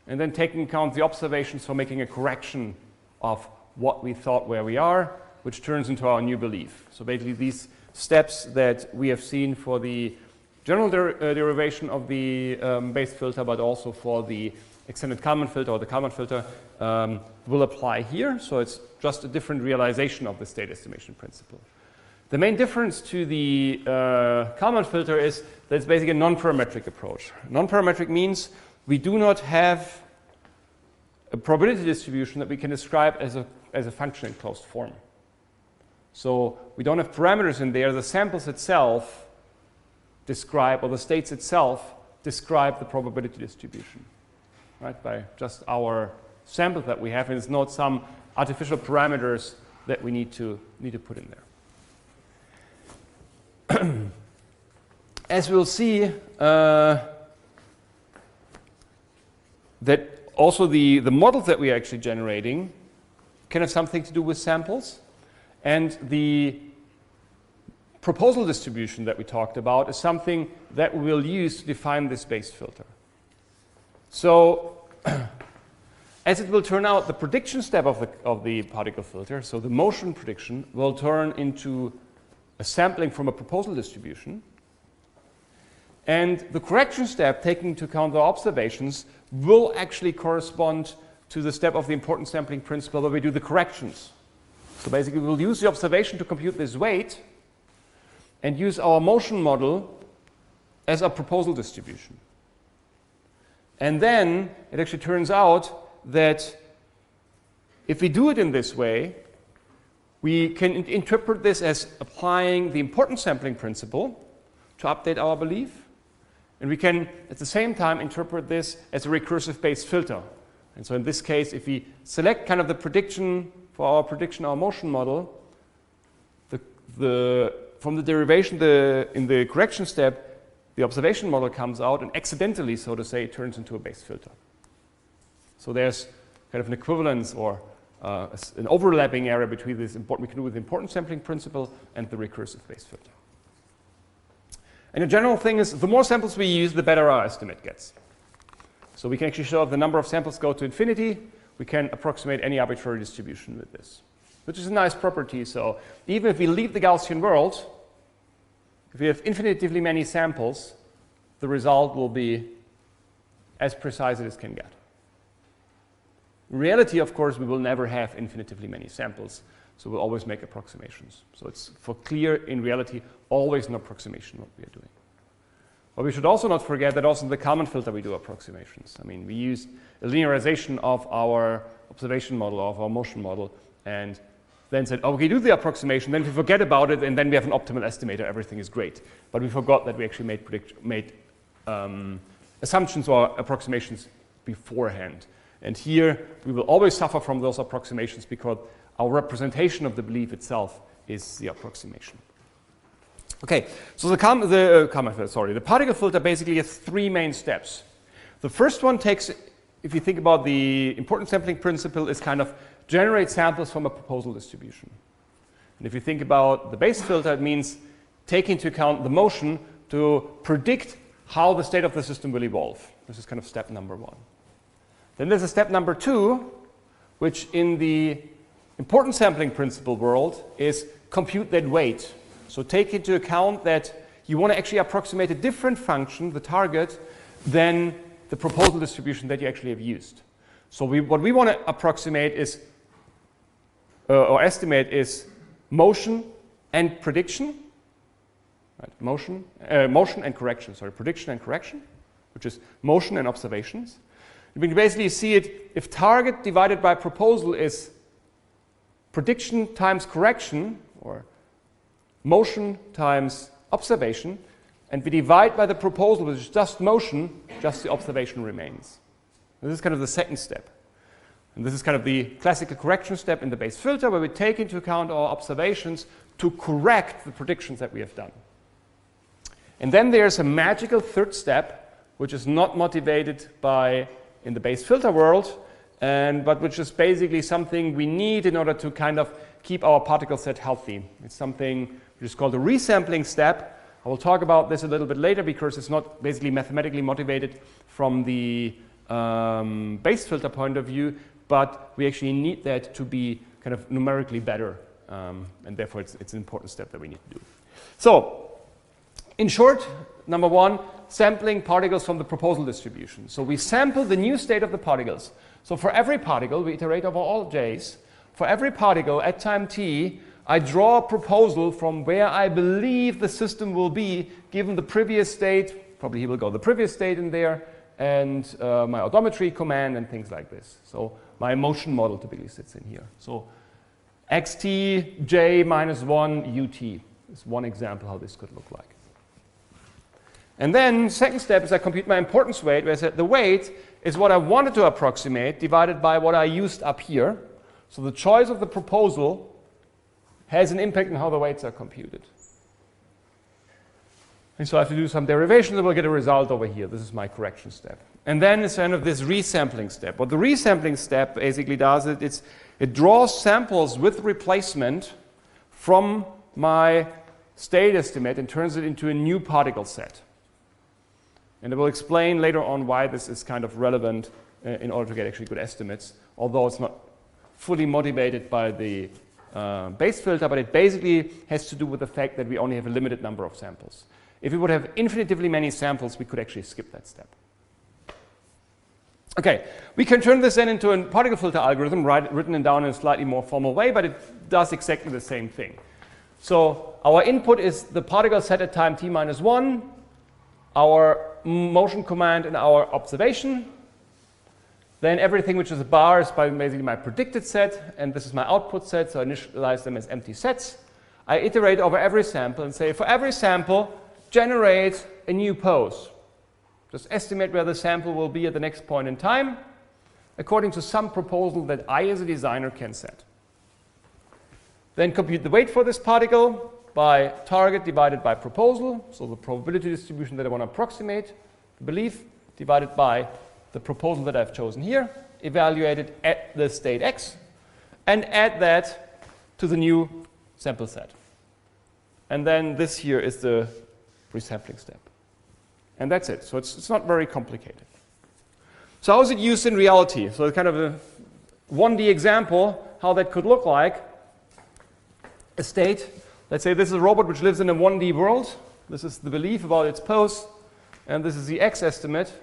and then taking into account the observations for making a correction of what we thought where we are, which turns into our new belief. So basically these steps that we have seen for the general derivation of the base filter, but also for the extended Kalman filter or the Kalman filter will apply here. So it's just a different realization of the state estimation principle. The main difference to the Kalman filter is that it's basically a non-parametric approach. Non-parametric means we do not have a probability distribution that we can describe as a function in closed form. So we don't have parameters in there. The samples itself describe, or the states itself describe the probability distribution, right? By just our samples that we have, and it's not some artificial parameters that we need to put in there. As we'll see, that also the models that we are actually generating can have something to do with samples, and the proposal distribution that we talked about is something that we will use to define this base filter. So as it will turn out, the prediction step of the particle filter, so the motion prediction, will turn into a sampling from a proposal distribution. And the correction step, taking into account the observations, will actually correspond to the step of the importance sampling principle where we do the corrections. So basically, we'll use the observation to compute this weight and use our motion model as a proposal distribution. And then it actually turns out that if we do it in this way, we can interpret this as applying the importance sampling principle to update our belief. And we can, at the same time, interpret this as a recursive base filter. And so in this case, if we select kind of the prediction for our prediction, our motion model, from the derivation in the correction step, the observation model comes out, and accidentally, so to say, it turns into a base filter. So there's kind of an equivalence or an overlapping area between this we can do with the importance sampling principle and the recursive base filter. And the general thing is, the more samples we use, the better our estimate gets. So we can actually show if the number of samples go to infinity, we can approximate any arbitrary distribution with this, which is a nice property. So even if we leave the Gaussian world, if we have infinitively many samples, the result will be as precise as it can get. In reality, of course, we will never have infinitively many samples, so we'll always make approximations. So it's for clear, in reality, always an approximation what we are doing. But we should also not forget that also in the Kalman filter we do approximations. I mean, we used a linearization of our observation model, of our motion model, and then said, oh, we do the approximation, then we forget about it, and then we have an optimal estimator, everything is great. But we forgot that we actually made assumptions or approximations beforehand. And here, we will always suffer from those approximations because our representation of the belief itself is the approximation. Okay, so the particle filter basically has three main steps. The first one takes, if you think about the importance sampling principle, is kind of generate samples from a proposal distribution. And if you think about the base filter, it means take into account the motion to predict how the state of the system will evolve. This is kind of step number one. Then there's a step number two, which in the importance sampling principle world is compute that weight. So take into account that you want to actually approximate a different function, the target, than the proposal distribution that you actually have used. So what we want to approximate is, or estimate is, motion and prediction. Right? Motion and correction, prediction and correction, which is motion and observations. You can basically see it, if target divided by proposal is prediction times correction, or motion times observation, and we divide by the proposal, which is just motion, just the observation remains. This is kind of the second step. And this is kind of the classical correction step in the base filter, where we take into account our observations to correct the predictions that we have done. And then there's a magical third step, which is not motivated by in the base filter world, but which is basically something we need in order to kind of keep our particle set healthy. It's something which is called a resampling step. I will talk about this a little bit later because it's not basically mathematically motivated from the base filter point of view, but we actually need that to be kind of numerically better, and therefore it's an important step that we need to do. So, in short, number one, sampling particles from the proposal distribution. So we sample the new state of the particles. So for every particle, we iterate over all j's. For every particle at time t, I draw a proposal from where I believe the system will be given the previous state. Probably he will go the previous state in there, and my odometry command and things like this. So my motion model typically sits in here. So xt j minus 1 ut is one example how this could look like. And then second step is I compute my importance weight, where I said the weight is what I wanted to approximate divided by what I used up here. So the choice of the proposal has an impact on how the weights are computed. And so I have to do some derivations, and we'll get a result over here. This is my correction step. And then it's kind of this resampling step. What the resampling step basically does is it draws samples with replacement from my state estimate and turns it into a new particle set. And I will explain later on why this is kind of relevant in order to get actually good estimates, although it's not fully motivated by the base filter, but it basically has to do with the fact that we only have a limited number of samples. If we would have infinitively many samples, we could actually skip that step. Okay, we can turn this then into a particle filter algorithm, written down in a slightly more formal way, but it does exactly the same thing. So our input is the particle set at time t minus 1, our motion command and our observation. Then everything which is a bar is basically my predicted set, and this is my output set, so I initialize them as empty sets. I iterate over every sample and say, for every sample, generate a new pose. Just estimate where the sample will be at the next point in time, according to some proposal that I as a designer can set. Then compute the weight for this particle by target divided by proposal, so the probability distribution that I want to approximate, the belief, divided by the proposal that I've chosen here, evaluate it at the state x, and add that to the new sample set. And then this here is the resampling step. And that's it. So it's not very complicated. So how is it used in reality? So it's kind of a 1D example how that could look like. A state, let's say this is a robot which lives in a 1D world. This is the belief about its pose, and this is the x estimate.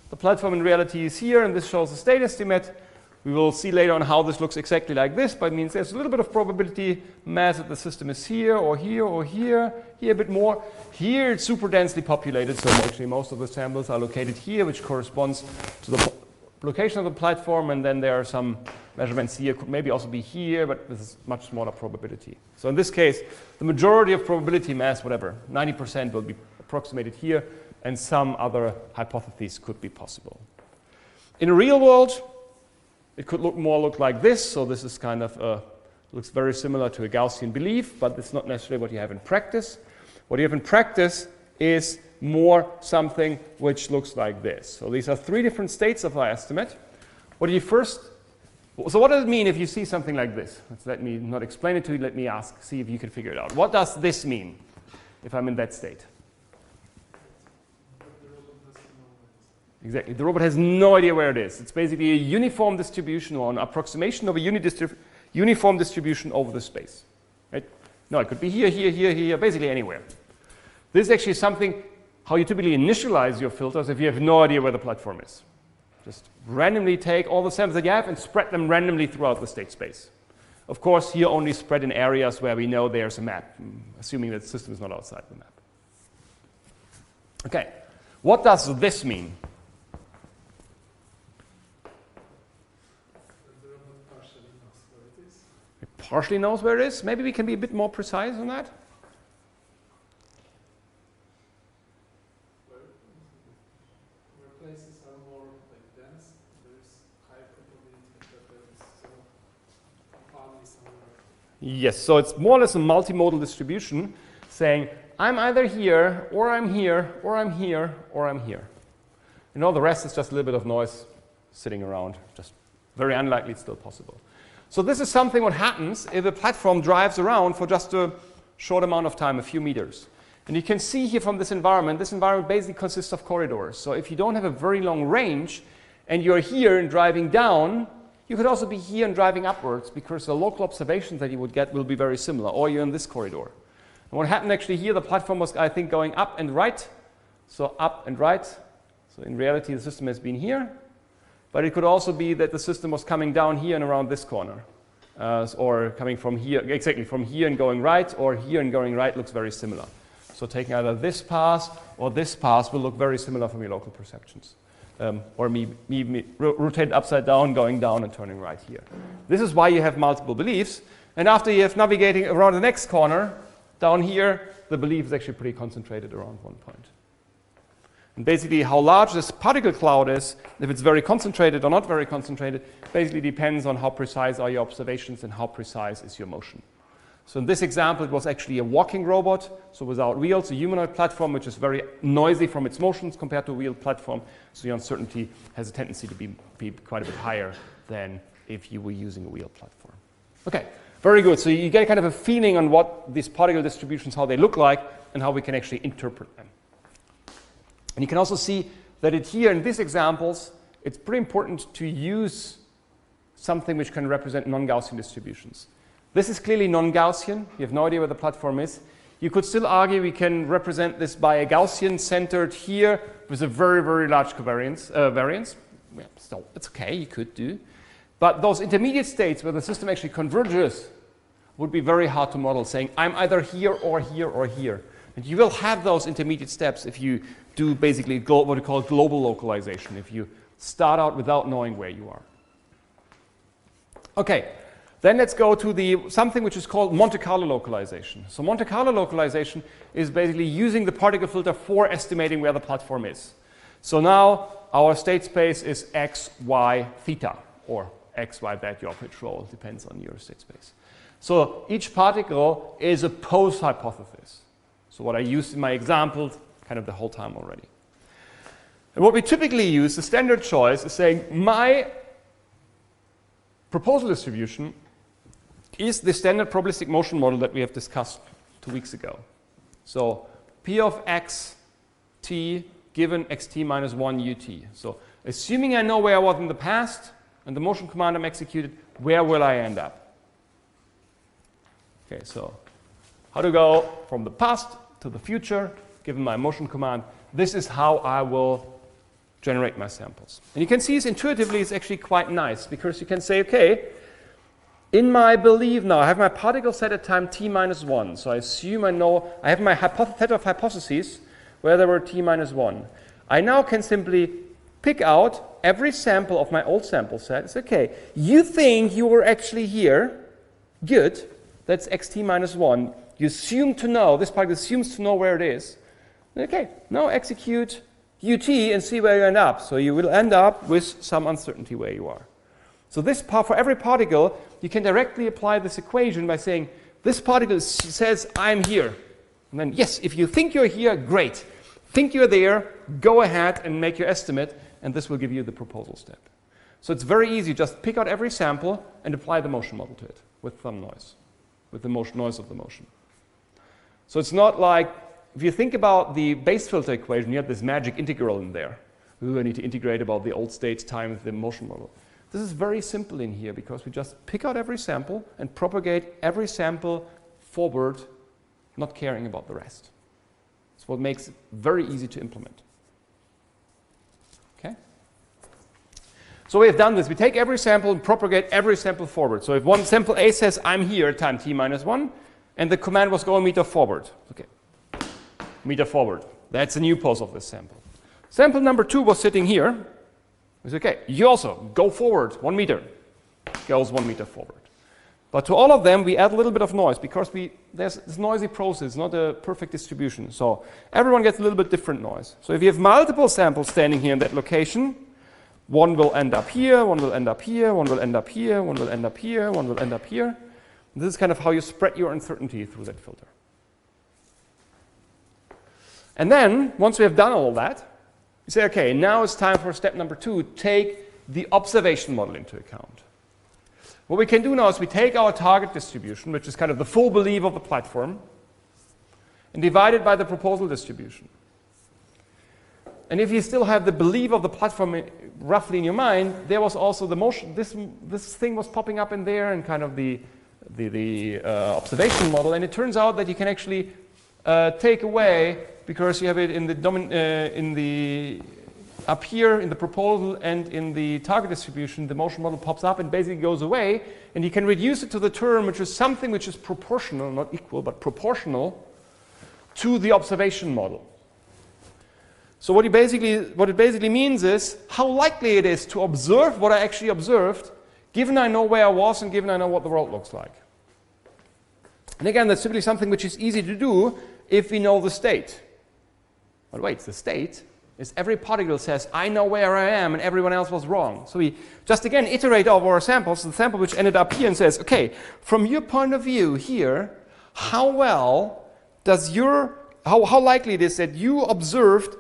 The platform in reality is here, and this shows the state estimate. We will see later on how this looks exactly like this, but it means there's a little bit of probability mass that the system is here, or here, or here, here a bit more. Here it's super densely populated, so actually most of the samples are located here, which corresponds to the location of the platform, and then there are some measurements here, could maybe also be here, but this is much smaller probability. So in this case, the majority of probability mass, whatever, 90% will be approximated here, and some other hypotheses could be possible. In a real world, it could look like this. So this is kind of looks very similar to a Gaussian belief, but it's not necessarily what you have in practice. What you have in practice is more something which looks like this. So these are 3 different states of our estimate. So what does it mean if you see something like this? Let me not explain it to you. Let me see if you can figure it out. What does this mean if I'm in that state? Exactly. The robot has no idea where it is. It's basically a uniform distribution or an approximation of a uniform distribution over the space. Right? No, it could be here, here, here, here, basically anywhere. This is actually something how you typically initialize your filters if you have no idea where the platform is. Just randomly take all the samples that you have and spread them randomly throughout the state space. Of course, here only spread in areas where we know there's a map, assuming that the system is not outside the map. Okay, what does this mean? It partially knows where it is. Maybe we can be a bit more precise on that. Yes, so it's more or less a multimodal distribution saying, I'm either here, or I'm here, or I'm here, or I'm here. And all the rest is just a little bit of noise sitting around. Just very unlikely it's still possible. So this is something what happens if a platform drives around for just a short amount of time, a few meters. And you can see here from this environment basically consists of corridors. So if you don't have a very long range, and you're here and driving down, you could also be here and driving upwards because the local observations that you would get will be very similar, or you're in this corridor. And what happened actually here, the platform was, I think, going up and right. So up and right. So in reality, the system has been here. But it could also be that the system was coming down here and around this corner. or coming from here, exactly from here and going right, or here and going right looks very similar. So taking either this pass or this pass will look very similar from your local perceptions. Or me rotate upside down, going down and turning right here. This is why you have multiple beliefs. And after you have navigating around the next corner, down here, the belief is actually pretty concentrated around one point. And basically how large this particle cloud is, if it's very concentrated or not very concentrated, basically depends on how precise are your observations and how precise is your motion. So in this example, it was actually a walking robot, so without wheels, a humanoid platform, which is very noisy from its motions compared to a wheeled platform. So the uncertainty has a tendency to be quite a bit higher than if you were using a wheeled platform. Okay, very good. So you get kind of a feeling on what these particle distributions, how they look like, and how we can actually interpret them. And you can also see that here in these examples, it's pretty important to use something which can represent non-Gaussian distributions. This is clearly non-Gaussian. You have no idea where the platform is. You could still argue we can represent this by a Gaussian centered here with a very, very large covariance, variance. Yeah, so it's okay, you could do. But those intermediate states where the system actually converges would be very hard to model, saying I'm either here or here or here. And you will have those intermediate steps if you do basically what we call global localization, if you start out without knowing where you are. Okay, then let's go to something which is called Monte Carlo localization. So Monte Carlo localization is basically using the particle filter for estimating where the platform is. So now our state space is x, y, theta, or x, y, bet your control, depends on your state space. So each particle is a pose hypothesis. So what I used in my example kind of the whole time already. And what we typically use, the standard choice, is saying my proposal distribution is the standard probabilistic motion model that we have discussed 2 weeks ago. So P of x t given xt minus 1 ut. So assuming I know where I was in the past and the motion command I'm executed, where will I end up? Okay, so how to go from the past to the future, given my motion command. This is how I will generate my samples. And you can see this intuitively is actually quite nice, because you can say, okay, in my belief now, I have my particle set at time t minus 1. So I assume I know, I have my set of hypotheses where there were t minus 1. I now can simply pick out every sample of my old sample set. It's okay, you think you were actually here, good, that's xt minus 1. You assume to know, this particle assumes to know where it is. Okay, now execute ut and see where you end up. So you will end up with some uncertainty where you are. So this part, for every particle, you can directly apply this equation by saying, this particle says, I'm here. And then, yes, if you think you're here, great. Think you're there, go ahead and make your estimate, and this will give you the proposal step. So it's very easy. Just pick out every sample and apply the motion model to it with some noise, with the noise of the motion. So it's not like, if you think about the base filter equation, you have this magic integral in there. We will need to integrate about the old states times the motion model. This is very simple in here, because we just pick out every sample and propagate every sample forward, not caring about the rest. It's what makes it very easy to implement. Okay? So we have done this. We take every sample and propagate every sample forward. So if one sample A says, I'm here at time t minus 1, and the command was go a meter forward. Okay, meter forward. That's a new pose of this sample. Sample number 2 was sitting here. It's okay. You also go forward 1 meter. Goes 1 meter forward. But to all of them, we add a little bit of noise, because there's this noisy process, not a perfect distribution. So everyone gets a little bit different noise. So if you have multiple samples standing here in that location, one will end up here, one will end up here, one will end up here, one will end up here, one will end up here. This is kind of how you spread your uncertainty through that filter. And then, once we have done all that, you say, okay, now it's time for step number 2, take the observation model into account. What we can do now is we take our target distribution, which is kind of the full belief of the platform, and divide it by the proposal distribution. And if you still have the belief of the platform roughly in your mind, there was also the motion, this thing was popping up in there, and kind of the observation model, and it turns out that you can actually take away, because you have it in the up here in the proposal and in the target distribution, the motion model pops up and basically goes away, and you can reduce it to the term which is something which is proportional, not equal, but proportional to the observation model. So what it basically means is how likely it is to observe what I actually observed, given I know where I was and given I know what the world looks like. And again, that's simply something which is easy to do if we know the state. But wait, the state is every particle says, I know where I am and everyone else was wrong. So we just again iterate over our samples, the sample which ended up here and says, okay, from your point of view here, how well does how likely it is that you observed,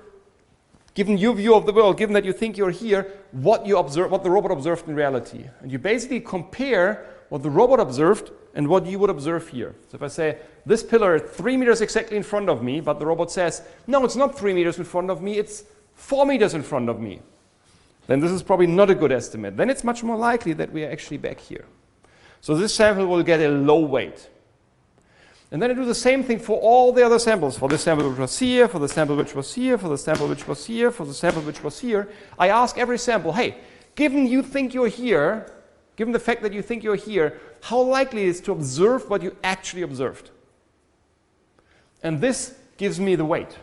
given your view of the world, given that you think you're here, what the robot observed in reality. And you basically compare what the robot observed and what you would observe here. So if I say, this pillar is 3 meters exactly in front of me, but the robot says, no, it's not 3 meters in front of me, it's 4 meters in front of me, then this is probably not a good estimate. Then it's much more likely that we are actually back here. So this sample will get a low weight. And then I do the same thing for all the other samples, for this sample which was here, for the sample which was here, for the sample which was here, for the sample which was here. I ask every sample, hey, given you think you're here, given the fact that you think you're here, how likely it is to observe what you actually observed? And this gives me the weight.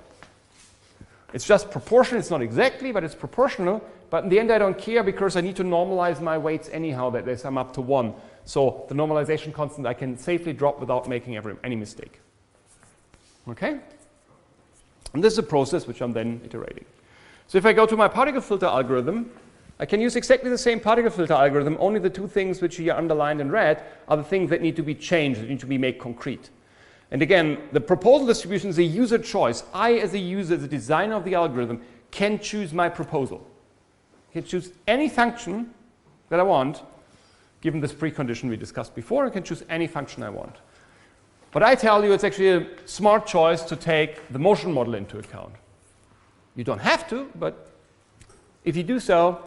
It's just proportional, it's not exactly, but it's proportional. But in the end I don't care because I need to normalize my weights anyhow, that they sum up to 1. So the normalization constant I can safely drop without making any mistake. Okay? And this is a process which I'm then iterating. So if I go to my particle filter algorithm, I can use exactly the same particle filter algorithm, only the two things which here are underlined in red are the things that need to be changed, that need to be made concrete. And again, the proposal distribution is a user choice. I, as a user, as a designer of the algorithm, can choose my proposal. I can choose any function that I want, given this precondition we discussed before. I can choose any function I want. But I tell you it's actually a smart choice to take the motion model into account. You don't have to, but if you do so,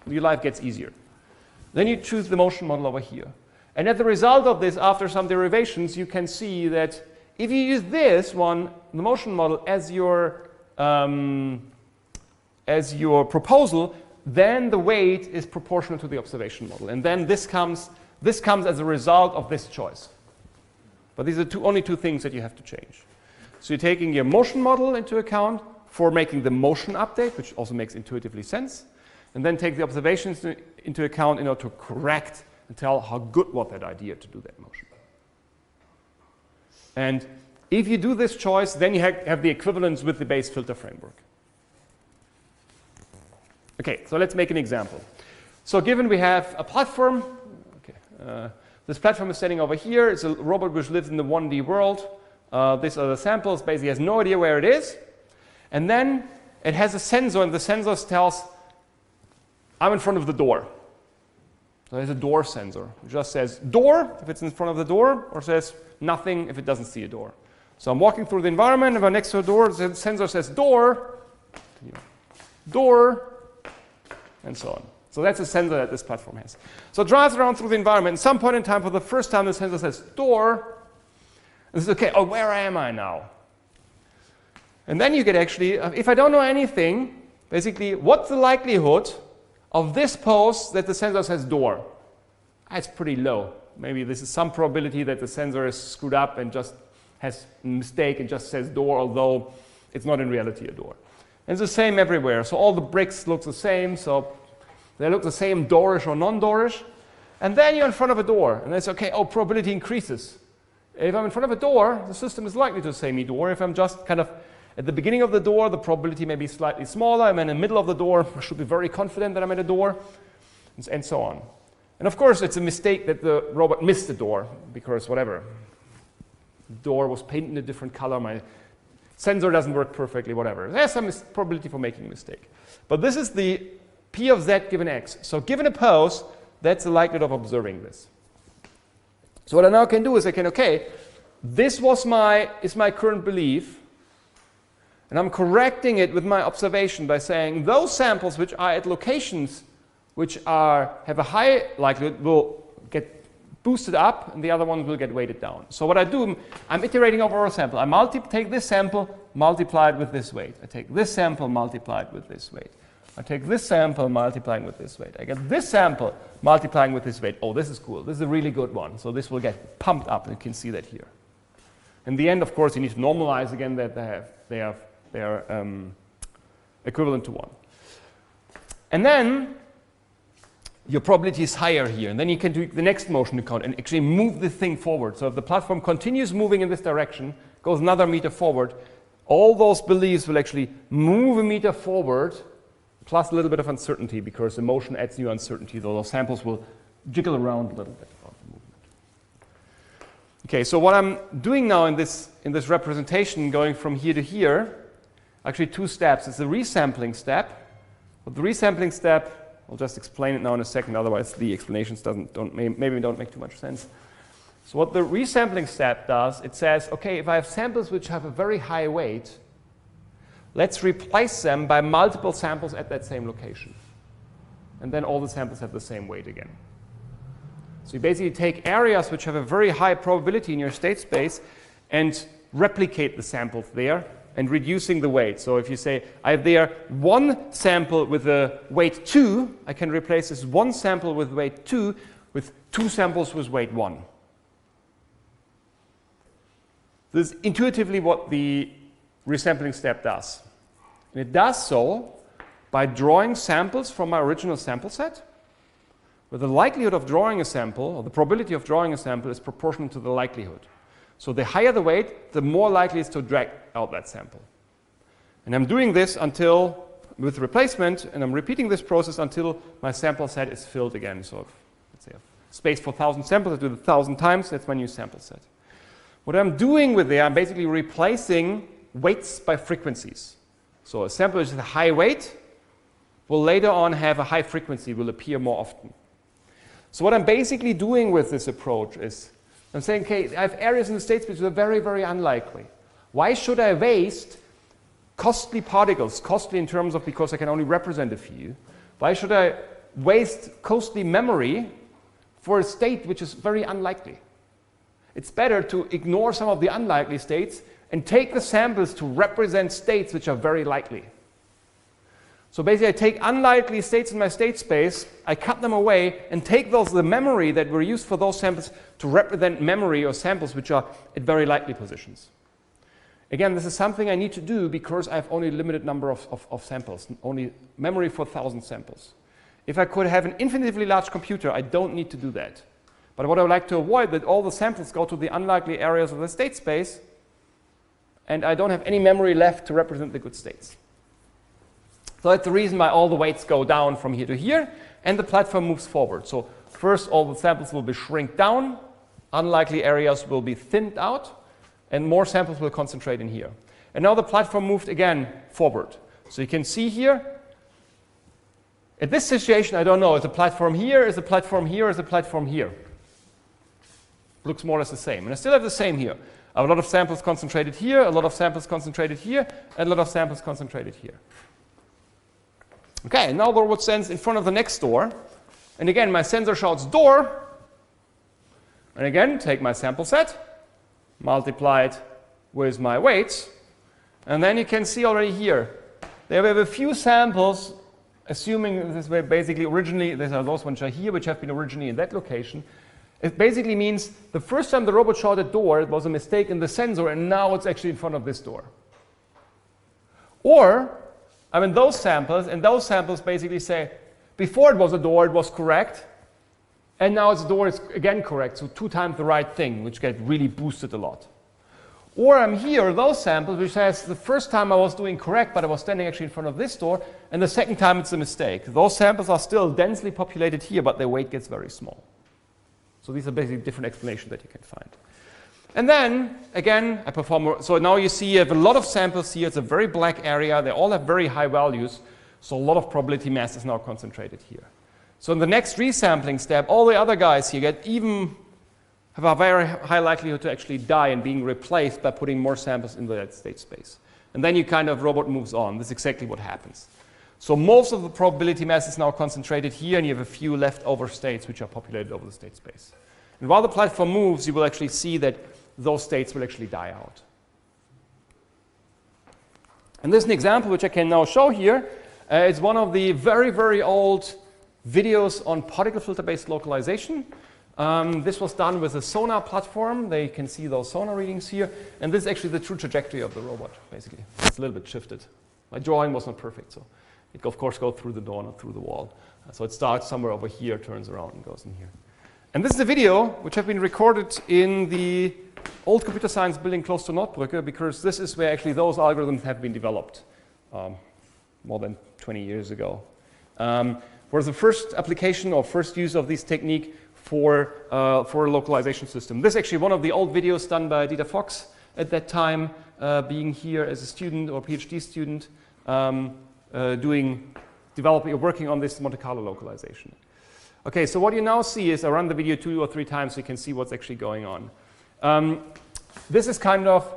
your life gets easier. Then you choose the motion model over here. And as a result of this, after some derivations, you can see that if you use this one, the motion model, as your proposal, then the weight is proportional to the observation model. And then this comes as a result of this choice. But these are only two things that you have to change. So you're taking your motion model into account for making the motion update, which also makes intuitively sense, and then take the observations into account in order to correct and tell how good was that idea to do that motion. And if you do this choice, then you have the equivalence with the base filter framework. Okay, so let's make an example. So given we have a platform, this platform is standing over here. It's a robot which lives in the 1D world. These are the samples. Basically has no idea where it is. And then it has a sensor, and the sensor tells, I'm in front of the door. So there's a door sensor. It just says door if it's in front of the door, or says nothing if it doesn't see a door. So I'm walking through the environment, and I'm next to a door, the sensor says door, door, and so on. So that's a sensor that this platform has. So it drives around through the environment. At some point in time, for the first time, the sensor says door. And says, okay, where am I now? And then you get actually, if I don't know anything, basically, what's the likelihood of this pose that the sensor says door? It's pretty low. Maybe this is some probability that the sensor is screwed up and just has a mistake and just says door, although it's not in reality a door. And it's the same everywhere. So all the bricks look the same. So they look the same, doorish or non-doorish. And then you're in front of a door. And it's okay, probability increases. If I'm in front of a door, the system is likely to say me door. If I'm just kind of at the beginning of the door, the probability may be slightly smaller. I'm in the middle of the door. I should be very confident that I'm at a door, and so on. And of course, it's a mistake that the robot missed the door, because whatever. The door was painted in a different color. My sensor doesn't work perfectly, whatever. There's some probability for making a mistake. But this is the P of Z given X. So given a pose, that's the likelihood of observing this. So what I now can do is I can, this is my current belief. And I'm correcting it with my observation by saying those samples which are at locations which have a high likelihood will get boosted up, and the other ones will get weighted down. So what I do, I'm iterating over a sample. I take this sample, multiply it with this weight. I take this sample, multiply it with this weight. I take this sample multiplying with this weight. I get this sample multiplying with this weight. Oh, this is cool. This is a really good one. So this will get pumped up. You can see that here. In the end, of course, you need to normalize again that they are equivalent to 1. And then your probability is higher here. And then you can do the next motion account and actually move the thing forward. So if the platform continues moving in this direction, goes another meter forward, all those beliefs will actually move a meter forward, plus a little bit of uncertainty, because the motion adds new uncertainty, though those samples will jiggle around a little bit of the movement. Okay, so what I'm doing now in this representation, going from here to here, actually 2 steps. It's the resampling step. But the resampling step, I'll just explain it now in a second, otherwise the explanations maybe don't make too much sense. So what the resampling step does, it says, okay, if I have samples which have a very high weight, let's replace them by multiple samples at that same location. And then all the samples have the same weight again. So you basically take areas which have a very high probability in your state space and replicate the samples there and reducing the weight. So if you say, I have there 1 sample with a weight 2, I can replace this 1 sample with weight 2 with 2 samples with weight 1. This is intuitively what the resampling step does. And it does so by drawing samples from my original sample set, where the likelihood of drawing a sample, or the probability of drawing a sample, is proportional to the likelihood. So the higher the weight, the more likely it is to drag out that sample. And I'm doing this until, with replacement, and I'm repeating this process until my sample set is filled again. So if, let's say, I have space for 1,000 samples, I do it 1,000 times, that's my new sample set. What I'm doing with it, I'm basically replacing weights by frequencies. So a sample which is a high weight will later on have a high frequency, will appear more often. So what I'm basically doing with this approach is, I'm saying, okay, I have areas in the state space that are very, very unlikely. Why should I waste costly particles, costly in terms of because I can only represent a few? Why should I waste costly memory for a state which is very unlikely? It's better to ignore some of the unlikely states and take the samples to represent states which are very likely. So basically, I take unlikely states in my state space, I cut them away, and take the memory that were used for those samples to represent memory or samples which are at very likely positions. Again, this is something I need to do because I have only a limited number of samples, only memory for 1,000 samples. If I could have an infinitely large computer, I don't need to do that. But what I would like to avoid, that all the samples go to the unlikely areas of the state space, and I don't have any memory left to represent the good states. So that's the reason why all the weights go down from here to here, and the platform moves forward. So first, all the samples will be shrink down, unlikely areas will be thinned out, and more samples will concentrate in here. And now the platform moved again forward. So you can see here, at this situation, I don't know, is the platform here, is the platform here, is the platform here? Looks more or less the same. And I still have the same here. I have a lot of samples concentrated here, a lot of samples concentrated here, and a lot of samples concentrated here. Okay, now the robot stands in front of the next door. And again, my sensor shouts door. And again, take my sample set, multiply it with my weights. And then you can see already here, there we have a few samples, assuming this way basically originally, these are those ones here, which have been originally in that location. It basically means the first time the robot shouted door, it was a mistake in the sensor, and now it's actually in front of this door. Or, I mean, those samples, and those samples basically say, before it was a door, it was correct, and now it's a door, it's again correct, so 2 times the right thing, which get really boosted a lot. Or I'm here, those samples, which says the first time I was doing correct, but I was standing actually in front of this door, and the second time it's a mistake. Those samples are still densely populated here, but their weight gets very small. So these are basically different explanations that you can find. And then, again, I perform, so now you see I have a lot of samples here, it's a very black area, they all have very high values, so a lot of probability mass is now concentrated here. So in the next resampling step, all the other guys here have a very high likelihood to actually die and being replaced by putting more samples in that state space. And then you kind of, robot moves on, this is exactly what happens. So most of the probability mass is now concentrated here, and you have a few leftover states which are populated over the state space. And while the platform moves, you will actually see that those states will actually die out. And this is an example which I can now show here. It's one of the very, very old videos on particle filter-based localization. This was done with a sonar platform. They can see those sonar readings here. And this is actually the true trajectory of the robot, basically. It's a little bit shifted. My drawing was not perfect, so it, of course, goes through the door, not through the wall. So it starts somewhere over here, turns around, and goes in here. And this is a video which has been recorded in the old computer science building close to Nordbrücke, because this is where actually those algorithms have been developed more than 20 years ago. Was the first application or first use of this technique for a localization system. This is actually one of the old videos done by Dieter Fox at that time, being here as a student or PhD student, developing or working on this Monte Carlo localization. Okay, so what you now see is I run the video 2 or 3 times so you can see what's actually going on. This is kind of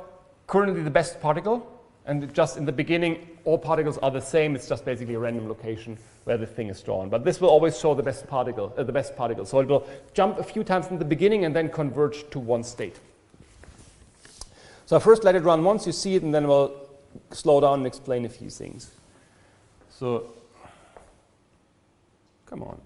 currently the best particle, and just in the beginning, all particles are the same. It's just basically a random location where the thing is drawn. But this will always show the best particle. So it will jump a few times in the beginning and then converge to one state. So I first let it run once, you see it, and then we'll slow down and explain a few things. So, come on.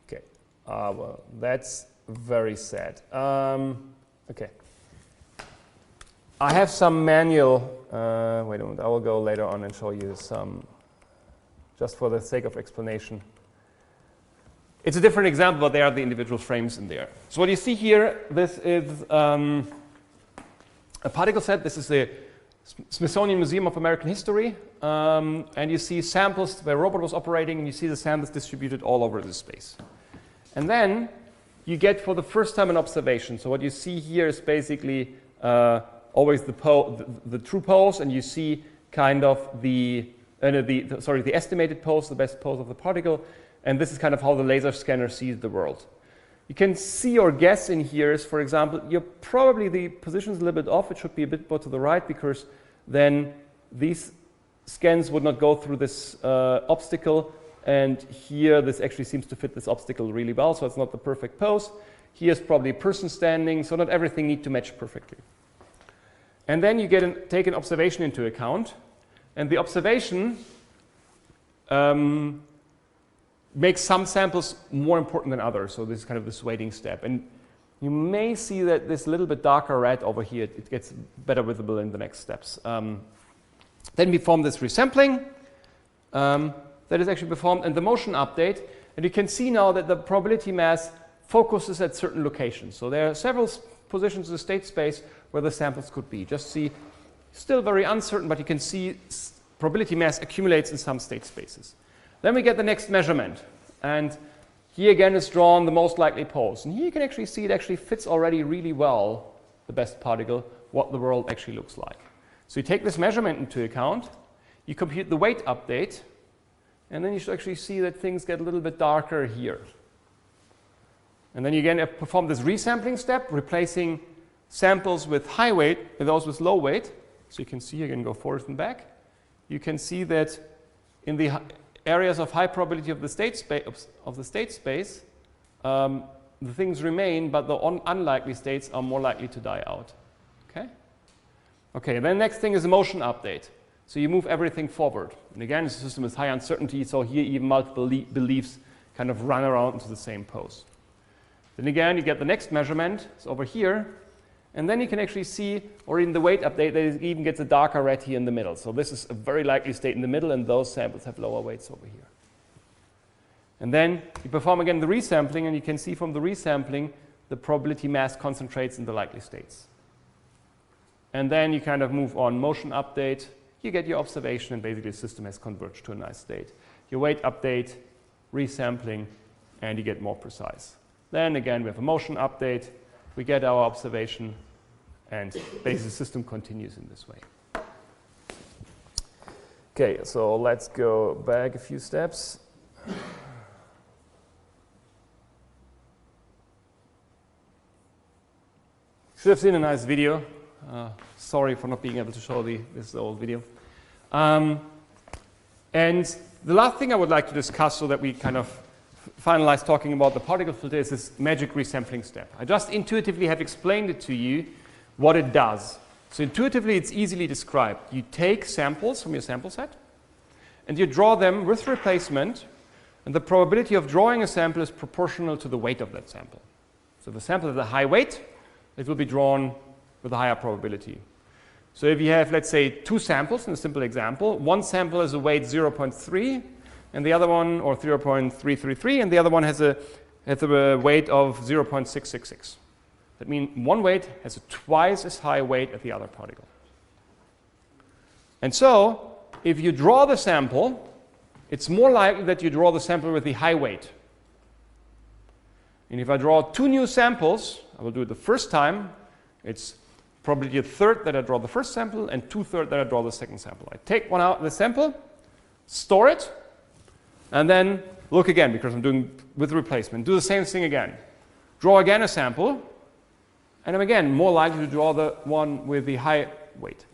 Okay. Well, that's very sad. Okay. I have some manual. Wait a minute. I will go later on and show you some, just for the sake of explanation. It's a different example, but they are the individual frames in there. So what you see here, this is a particle set. This is the Smithsonian Museum of American History. And you see samples where a robot was operating, and you see the samples distributed all over the space. And then you get for the first time an observation. So what you see here is basically always the true pose, and you see kind of the estimated pose, the best pose of the particle. And this is kind of how the laser scanner sees the world. You can see or guess in here is, for example, probably the position is a little bit off. It should be a bit more to the right, because then these scans would not go through this obstacle. And here, this actually seems to fit this obstacle really well, so it's not the perfect pose. Here's probably a person standing, so not everything needs to match perfectly. And then you take an observation into account, and the observation makes some samples more important than others, so this is kind of this weighting step. And you may see that this little bit darker red over here, it gets better visible in the next steps. Then we form this resampling. That is actually performed, and the motion update. And you can see now that the probability mass focuses at certain locations. So there are several positions in the state space where the samples could be. Just see, still very uncertain, but you can see probability mass accumulates in some state spaces. Then we get the next measurement. And here again is drawn the most likely pose. And here you can actually see it actually fits already really well, the best particle, what the world actually looks like. So you take this measurement into account, you compute the weight update, and then you should actually see that things get a little bit darker here. And then you again perform this resampling step, replacing samples with high weight with those with low weight. So you can see, again, go forward and back. You can see that in the areas of high probability of the state space, the things remain, but the unlikely states are more likely to die out. Okay? Okay, then next thing is a motion update. So you move everything forward. And again, the system is high uncertainty, so here even multiple beliefs kind of run around into the same pose. Then again, you get the next measurement, it's over here, and then you can actually see, or in the weight update, that it even gets a darker red here in the middle. So this is a very likely state in the middle, and those samples have lower weights over here. And then you perform again the resampling, and you can see from the resampling, the probability mass concentrates in the likely states. And then you kind of move on motion update, you get your observation, and basically the system has converged to a nice state. Your weight update, resampling, and you get more precise. Then again, we have a motion update, we get our observation, and basically the system continues in this way. Okay, so let's go back a few steps. Should have seen a nice video. Sorry for not being able to show this old video. And the last thing I would like to discuss, so that we kind of finalize talking about the particle filter, is this magic resampling step. I just intuitively have explained it to you, what it does. So intuitively, it's easily described. You take samples from your sample set, and you draw them with replacement, and the probability of drawing a sample is proportional to the weight of that sample. So if the sample has a high weight, it will be drawn with a higher probability. So if you have, let's say, two samples in a simple example, one sample has a weight 0.3, and the other one, or 0.333, and the other one has a weight of 0.666. That means one weight has a twice as high weight as the other particle. And so, if you draw the sample, it's more likely that you draw the sample with the high weight. And if I draw two new samples, I will do it the first time, it's probably a third that I draw the first sample and 2/3 that I draw the second sample. I take one out of the sample, store it, and then look again, because I'm doing with replacement. Do the same thing again. Draw again a sample, and I'm again more likely to draw the one with the high weight.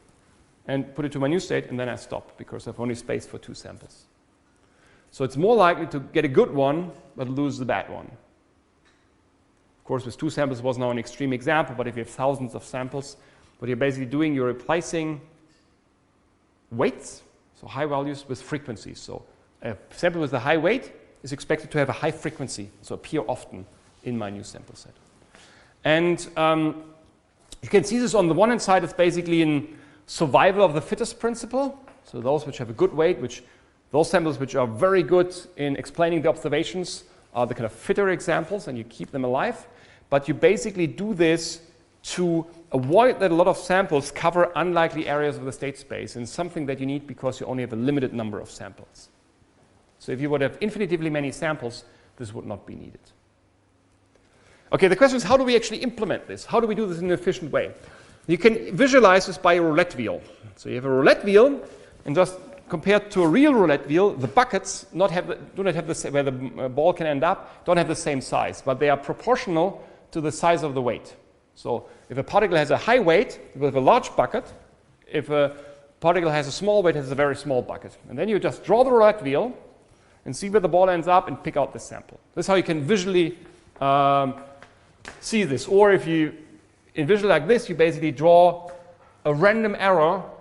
And put it to my new state, and then I stop, because I've only space for two samples. So it's more likely to get a good one, but lose the bad one. Of course, with two samples was now an extreme example, but if you have thousands of samples, what you're basically doing, you're replacing weights, so high values, with frequencies. So a sample with a high weight is expected to have a high frequency, so appear often in my new sample set. And you can see this on the one hand side, it's basically in survival of the fittest principle. So those which have a good weight, those samples which are very good in explaining the observations are the kind of fitter examples, and you keep them alive. But you basically do this to avoid that a lot of samples cover unlikely areas of the state space, and something that you need because you only have a limited number of samples. So if you would have infinitively many samples, this would not be needed. Okay, the question is, how do we actually implement this? How do we do this in an efficient way? You can visualize this by a roulette wheel. So you have a roulette wheel, and just compared to a real roulette wheel, the buckets do not have the where the ball can end up, don't have the same size, but they are proportional to the size of the weight. So if a particle has a high weight, it will have a large bucket. If a particle has a small weight, it has a very small bucket. And then you just draw the roulette wheel and see where the ball ends up and pick out the sample. This is how you can visually see this. Or if you, in visual like this, you basically draw a random arrow,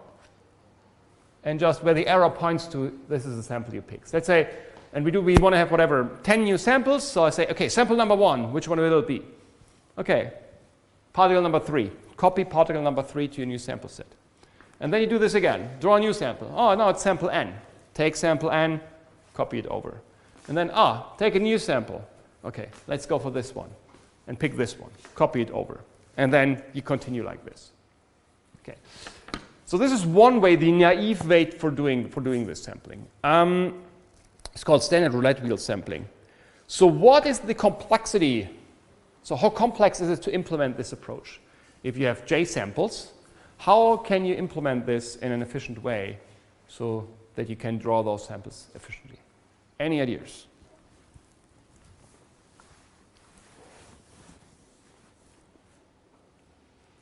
and just where the arrow points to, this is the sample you pick. So let's say, and we want to have whatever, 10 new samples. So I say, okay, sample number 1, which one will it be? Okay, particle number 3. Copy particle number 3 to your new sample set. And then you do this again. Draw a new sample. Oh, no, it's sample n. Take sample n, copy it over. And then, take a new sample. Okay, let's go for this one. And pick this one. Copy it over. And then you continue like this. Okay. So this is one way, the naive way for doing this sampling. It's called standard roulette wheel sampling. So what is the complexity? So how complex is it to implement this approach? If you have J samples, how can you implement this in an efficient way so that you can draw those samples efficiently? Any ideas?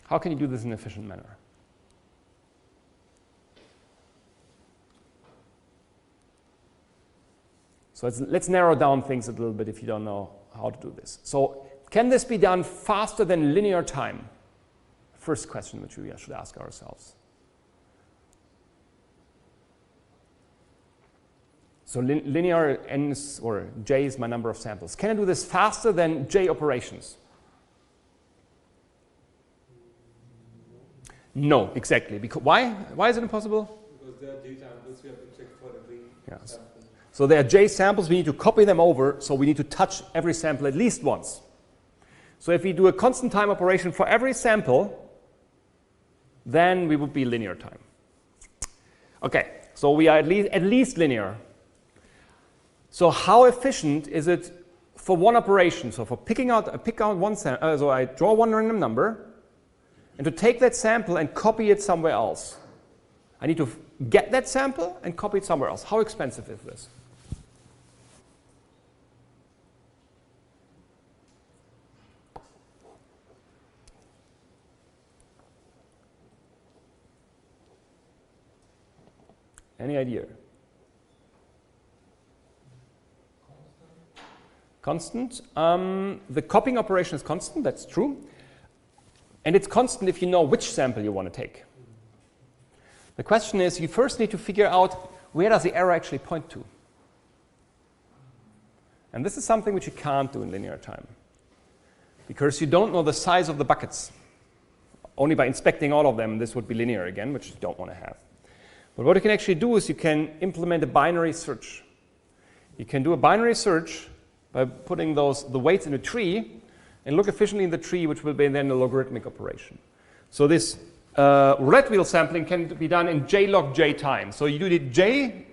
How can you do this in an efficient manner? So let's narrow down things a little bit if you don't know how to do this. So can this be done faster than linear time? First question which we should ask ourselves. So linear n or j is my number of samples. Can I do this faster than j operations? No, exactly. Because why? Why is it impossible? Because there are j samples, we have to check for every sample. So there are j samples, we need to copy them over, so we need to touch every sample at least once. So if we do a constant time operation for every sample, then we would be linear time. Okay, so we are at least linear. So how efficient is it for one operation? So for pick out one sample, so I draw one random number, and to take that sample and copy it somewhere else. I need to get that sample and copy it somewhere else. How expensive is this? Any idea? Constant. The copying operation is constant, that's true. And it's constant if you know which sample you want to take. The question is, you first need to figure out where does the error actually point to. And this is something which you can't do in linear time, because you don't know the size of the buckets. Only by inspecting all of them, this would be linear again, which you don't want to have. But what you can actually do is you can implement a binary search. You can do a binary search by putting the weights in a tree and look efficiently in the tree, which will be then a logarithmic operation. So this roulette wheel sampling can be done in j log j time. So you do the j,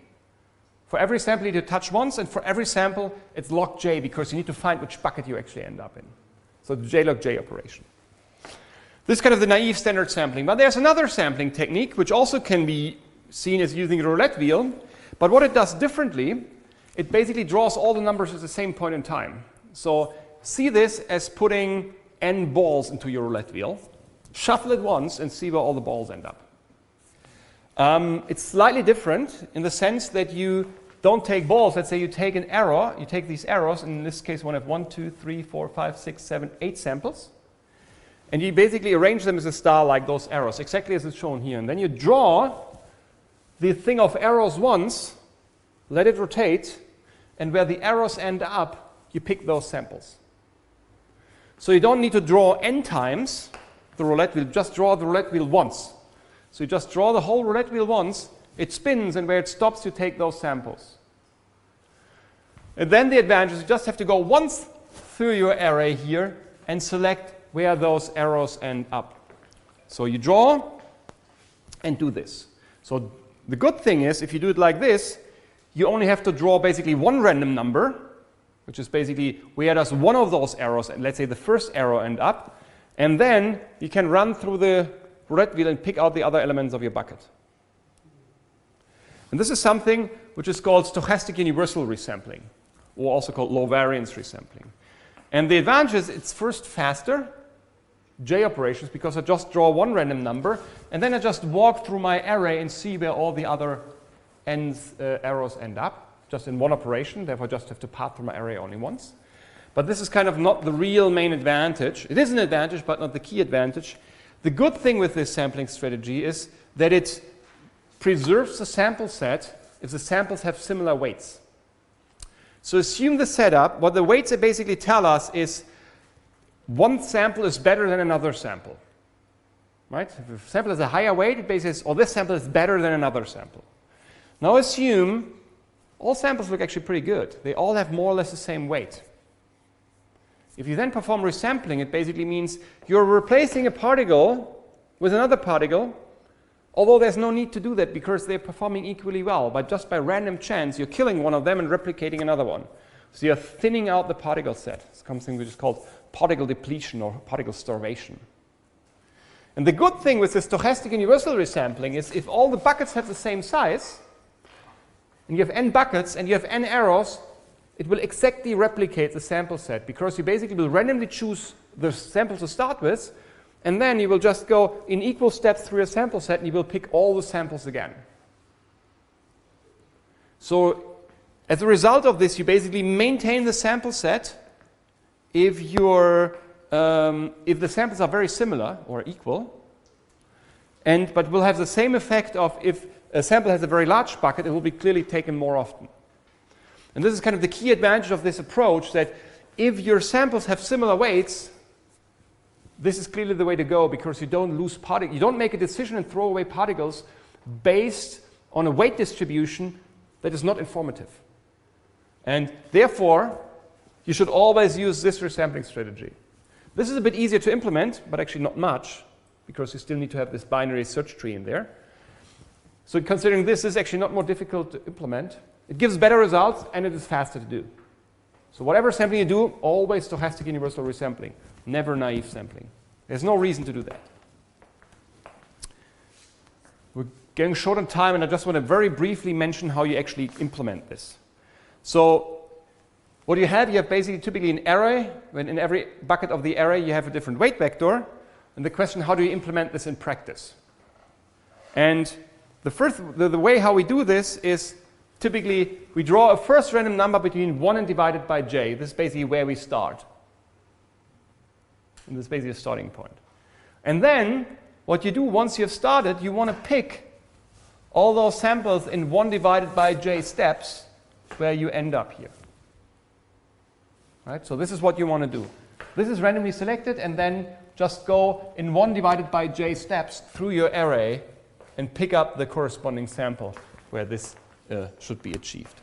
for every sample you need to touch once, and for every sample it's log j, because you need to find which bucket you actually end up in. So the j log j operation. This is kind of the naive standard sampling. But there's another sampling technique which also can be seen as using a roulette wheel. But what it does differently, it basically draws all the numbers at the same point in time. So see this as putting n balls into your roulette wheel. Shuffle it once and see where all the balls end up. It's slightly different in the sense that you don't take balls. Let's say you take an arrow. You take these arrows. In this case, one have 1, 2, 3, 4, 5, 6, 7, 8 samples. And you basically arrange them as a star like those arrows, exactly as it's shown here. And then you draw the thing of arrows once, let it rotate, and where the arrows end up, you pick those samples. So you don't need to draw n times the roulette wheel, just draw the roulette wheel once. So you just draw the whole roulette wheel once, it spins, and where it stops, you take those samples. And then the advantage is you just have to go once through your array here and select where those arrows end up. So you draw and do this. So the good thing is, if you do it like this, you only have to draw basically one random number, which is basically where does one of those arrows, let's say the first arrow, end up, and then you can run through the roulette wheel and pick out the other elements of your bucket. And this is something which is called stochastic universal resampling, or also called low variance resampling. And the advantage is it's first faster, j operations, because I just draw one random number, and then I just walk through my array and see where all the other arrows end up, just in one operation. Therefore, I just have to pass through my array only once. But this is kind of not the real main advantage. It is an advantage, but not the key advantage. The good thing with this sampling strategy is that it preserves the sample set if the samples have similar weights. So assume the setup. What the weights basically tell us is one sample is better than another sample. Right? If a sample has a higher weight, it basically says, oh, this sample is better than another sample. Now assume all samples look actually pretty good. They all have more or less the same weight. If you then perform resampling, it basically means you're replacing a particle with another particle, although there's no need to do that because they're performing equally well. But just by random chance, you're killing one of them and replicating another one. So you're thinning out the particle set. It's something which is called particle depletion or particle starvation. And the good thing with the stochastic universal resampling is if all the buckets have the same size, and you have n buckets and you have n arrows, it will exactly replicate the sample set, because you basically will randomly choose the sample to start with, and then you will just go in equal steps through your sample set and you will pick all the samples again. So as a result of this, you basically maintain the sample set if the samples are very similar or equal, but will have the same effect of if a sample has a very large bucket, it will be clearly taken more often. And this is kind of the key advantage of this approach, that if your samples have similar weights, this is clearly the way to go, because you don't lose particles. You don't make a decision and throw away particles based on a weight distribution that is not informative. And therefore, you should always use this resampling strategy. This is a bit easier to implement, but actually not much, because you still need to have this binary search tree in there. So considering this is actually not more difficult to implement, it gives better results and it is faster to do. So whatever sampling you do, always stochastic universal resampling, never naive sampling. There's no reason to do that. We're getting short on time, and I just want to very briefly mention how you actually implement this. So what you have basically typically an array, when in every bucket of the array you have a different weight vector, and the question, how do you implement this in practice? And the way how we do this is typically we draw a first random number between 1 and divided by j. This is basically where we start. And this is basically a starting point. And then what you do once you've started, you want to pick all those samples in 1 divided by j steps where you end up here. Right? So this is what you want to do. This is randomly selected, and then just go in 1 divided by j steps through your array and pick up the corresponding sample where this should be achieved.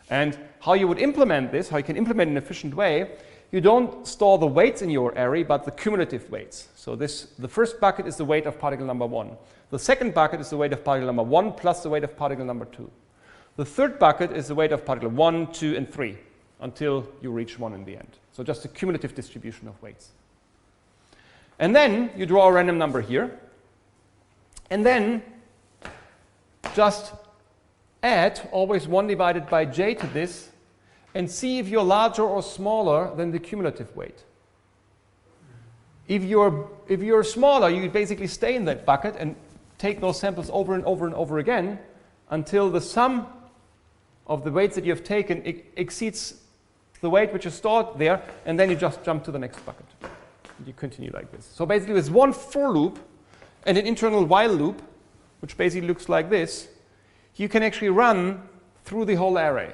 And how you would implement this, how you can implement in an efficient way, you don't store the weights in your array, but the cumulative weights. So the first bucket is the weight of particle number 1. The second bucket is the weight of particle number 1 plus the weight of particle number 2. The third bucket is the weight of particle 1, 2, and 3 until you reach 1 in the end. So just a cumulative distribution of weights. And then you draw a random number here. And then just add always 1 divided by j to this and see if you're larger or smaller than the cumulative weight. If you're smaller, you basically stay in that bucket and take those samples over and over and over again until the sum of the weights that you have taken exceeds the weight which is stored there, and then you just jump to the next bucket. And you continue like this. So basically with one for loop and an internal while loop, which basically looks like this, you can actually run through the whole array.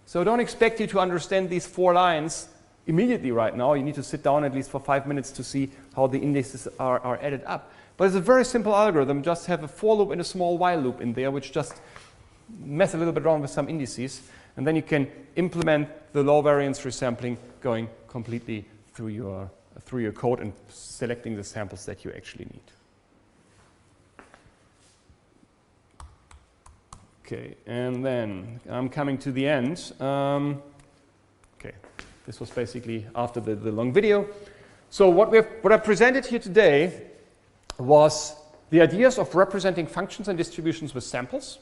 So don't expect you to understand these 4 lines immediately right now. You need to sit down at least for 5 minutes to see how the indices are added up. But it's a very simple algorithm. Just have a for loop and a small while loop in there, which just mess a little bit around with some indices. And then you can implement the low variance resampling going completely through your code and selecting the samples that you actually need. Okay, and then I'm coming to the end. Okay, this was basically after the long video. So what I presented here today was the ideas of representing functions and distributions with samples,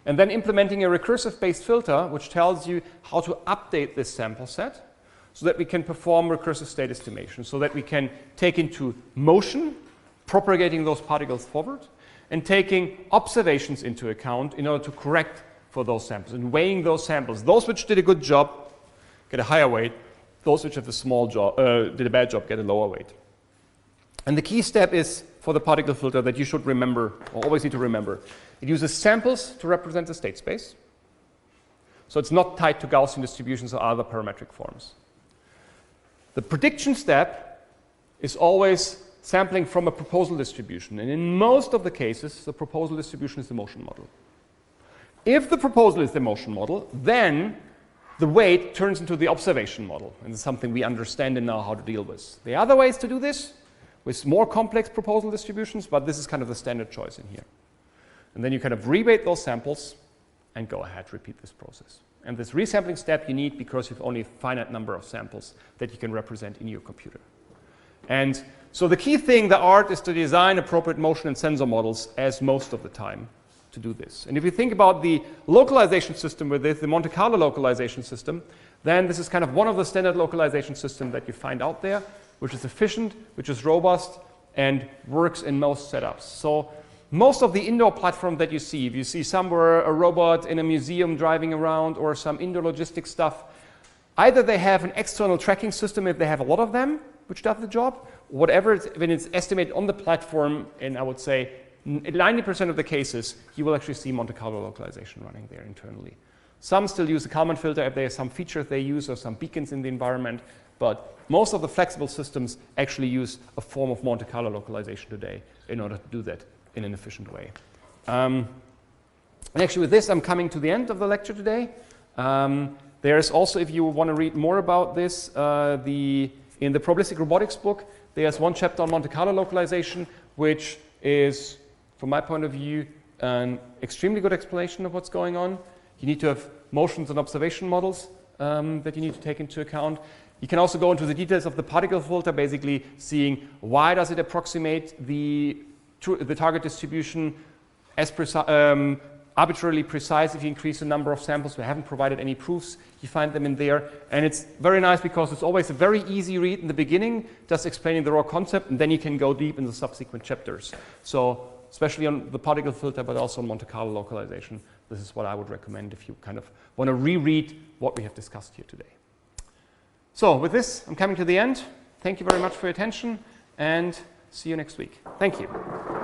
and then implementing a recursive-based filter which tells you how to update this sample set so that we can perform recursive state estimation, so that we can take into motion, propagating those particles forward, and taking observations into account in order to correct for those samples and weighing those samples. Those which did a good job get a higher weight. Those which have a small job, did a bad job get a lower weight. And the key step is for the particle filter that you should remember, or always need to remember. It uses samples to represent the state space. So it's not tied to Gaussian distributions or other parametric forms. The prediction step is always sampling from a proposal distribution. And in most of the cases, the proposal distribution is the motion model. If the proposal is the motion model, then the weight turns into the observation model. And it's something we understand and know how to deal with. There are other ways to do this with more complex proposal distributions, but this is kind of the standard choice in here. And then you kind of rebate those samples and go ahead, repeat this process. And this resampling step you need because you have only a finite number of samples that you can represent in your computer. And so the key thing, the art, is to design appropriate motion and sensor models as most of the time to do this. And if you think about the localization system with this, the Monte Carlo localization system, then this is kind of one of the standard localization systems that you find out there, which is efficient, which is robust, and works in most setups. So most of the indoor platform that you see, if you see somewhere a robot in a museum driving around or some indoor logistics stuff, either they have an external tracking system if they have a lot of them, which does the job, or whatever, when it's estimated on the platform, and I would say in 90% of the cases, you will actually see Monte Carlo localization running there internally. Some still use a Kalman filter if there are some features they use or some beacons in the environment, but most of the flexible systems actually use a form of Monte Carlo localization today in order to do that in an efficient way. And actually with this, I'm coming to the end of the lecture today. There is also, if you want to read more about this, in the probabilistic robotics book, there's one chapter on Monte Carlo localization, which is, from my point of view, an extremely good explanation of what's going on. You need to have motions and observation models that you need to take into account. You can also go into the details of the particle filter, basically seeing why does it approximate the target distribution as arbitrarily precise if you increase the number of samples. We haven't provided any proofs. You find them in there. And it's very nice because it's always a very easy read in the beginning, just explaining the raw concept, and then you can go deep in the subsequent chapters. So especially on the particle filter, but also on Monte Carlo localization, this is what I would recommend if you kind of want to reread what we have discussed here today. So with this, I'm coming to the end. Thank you very much for your attention. and see you next week. Thank you.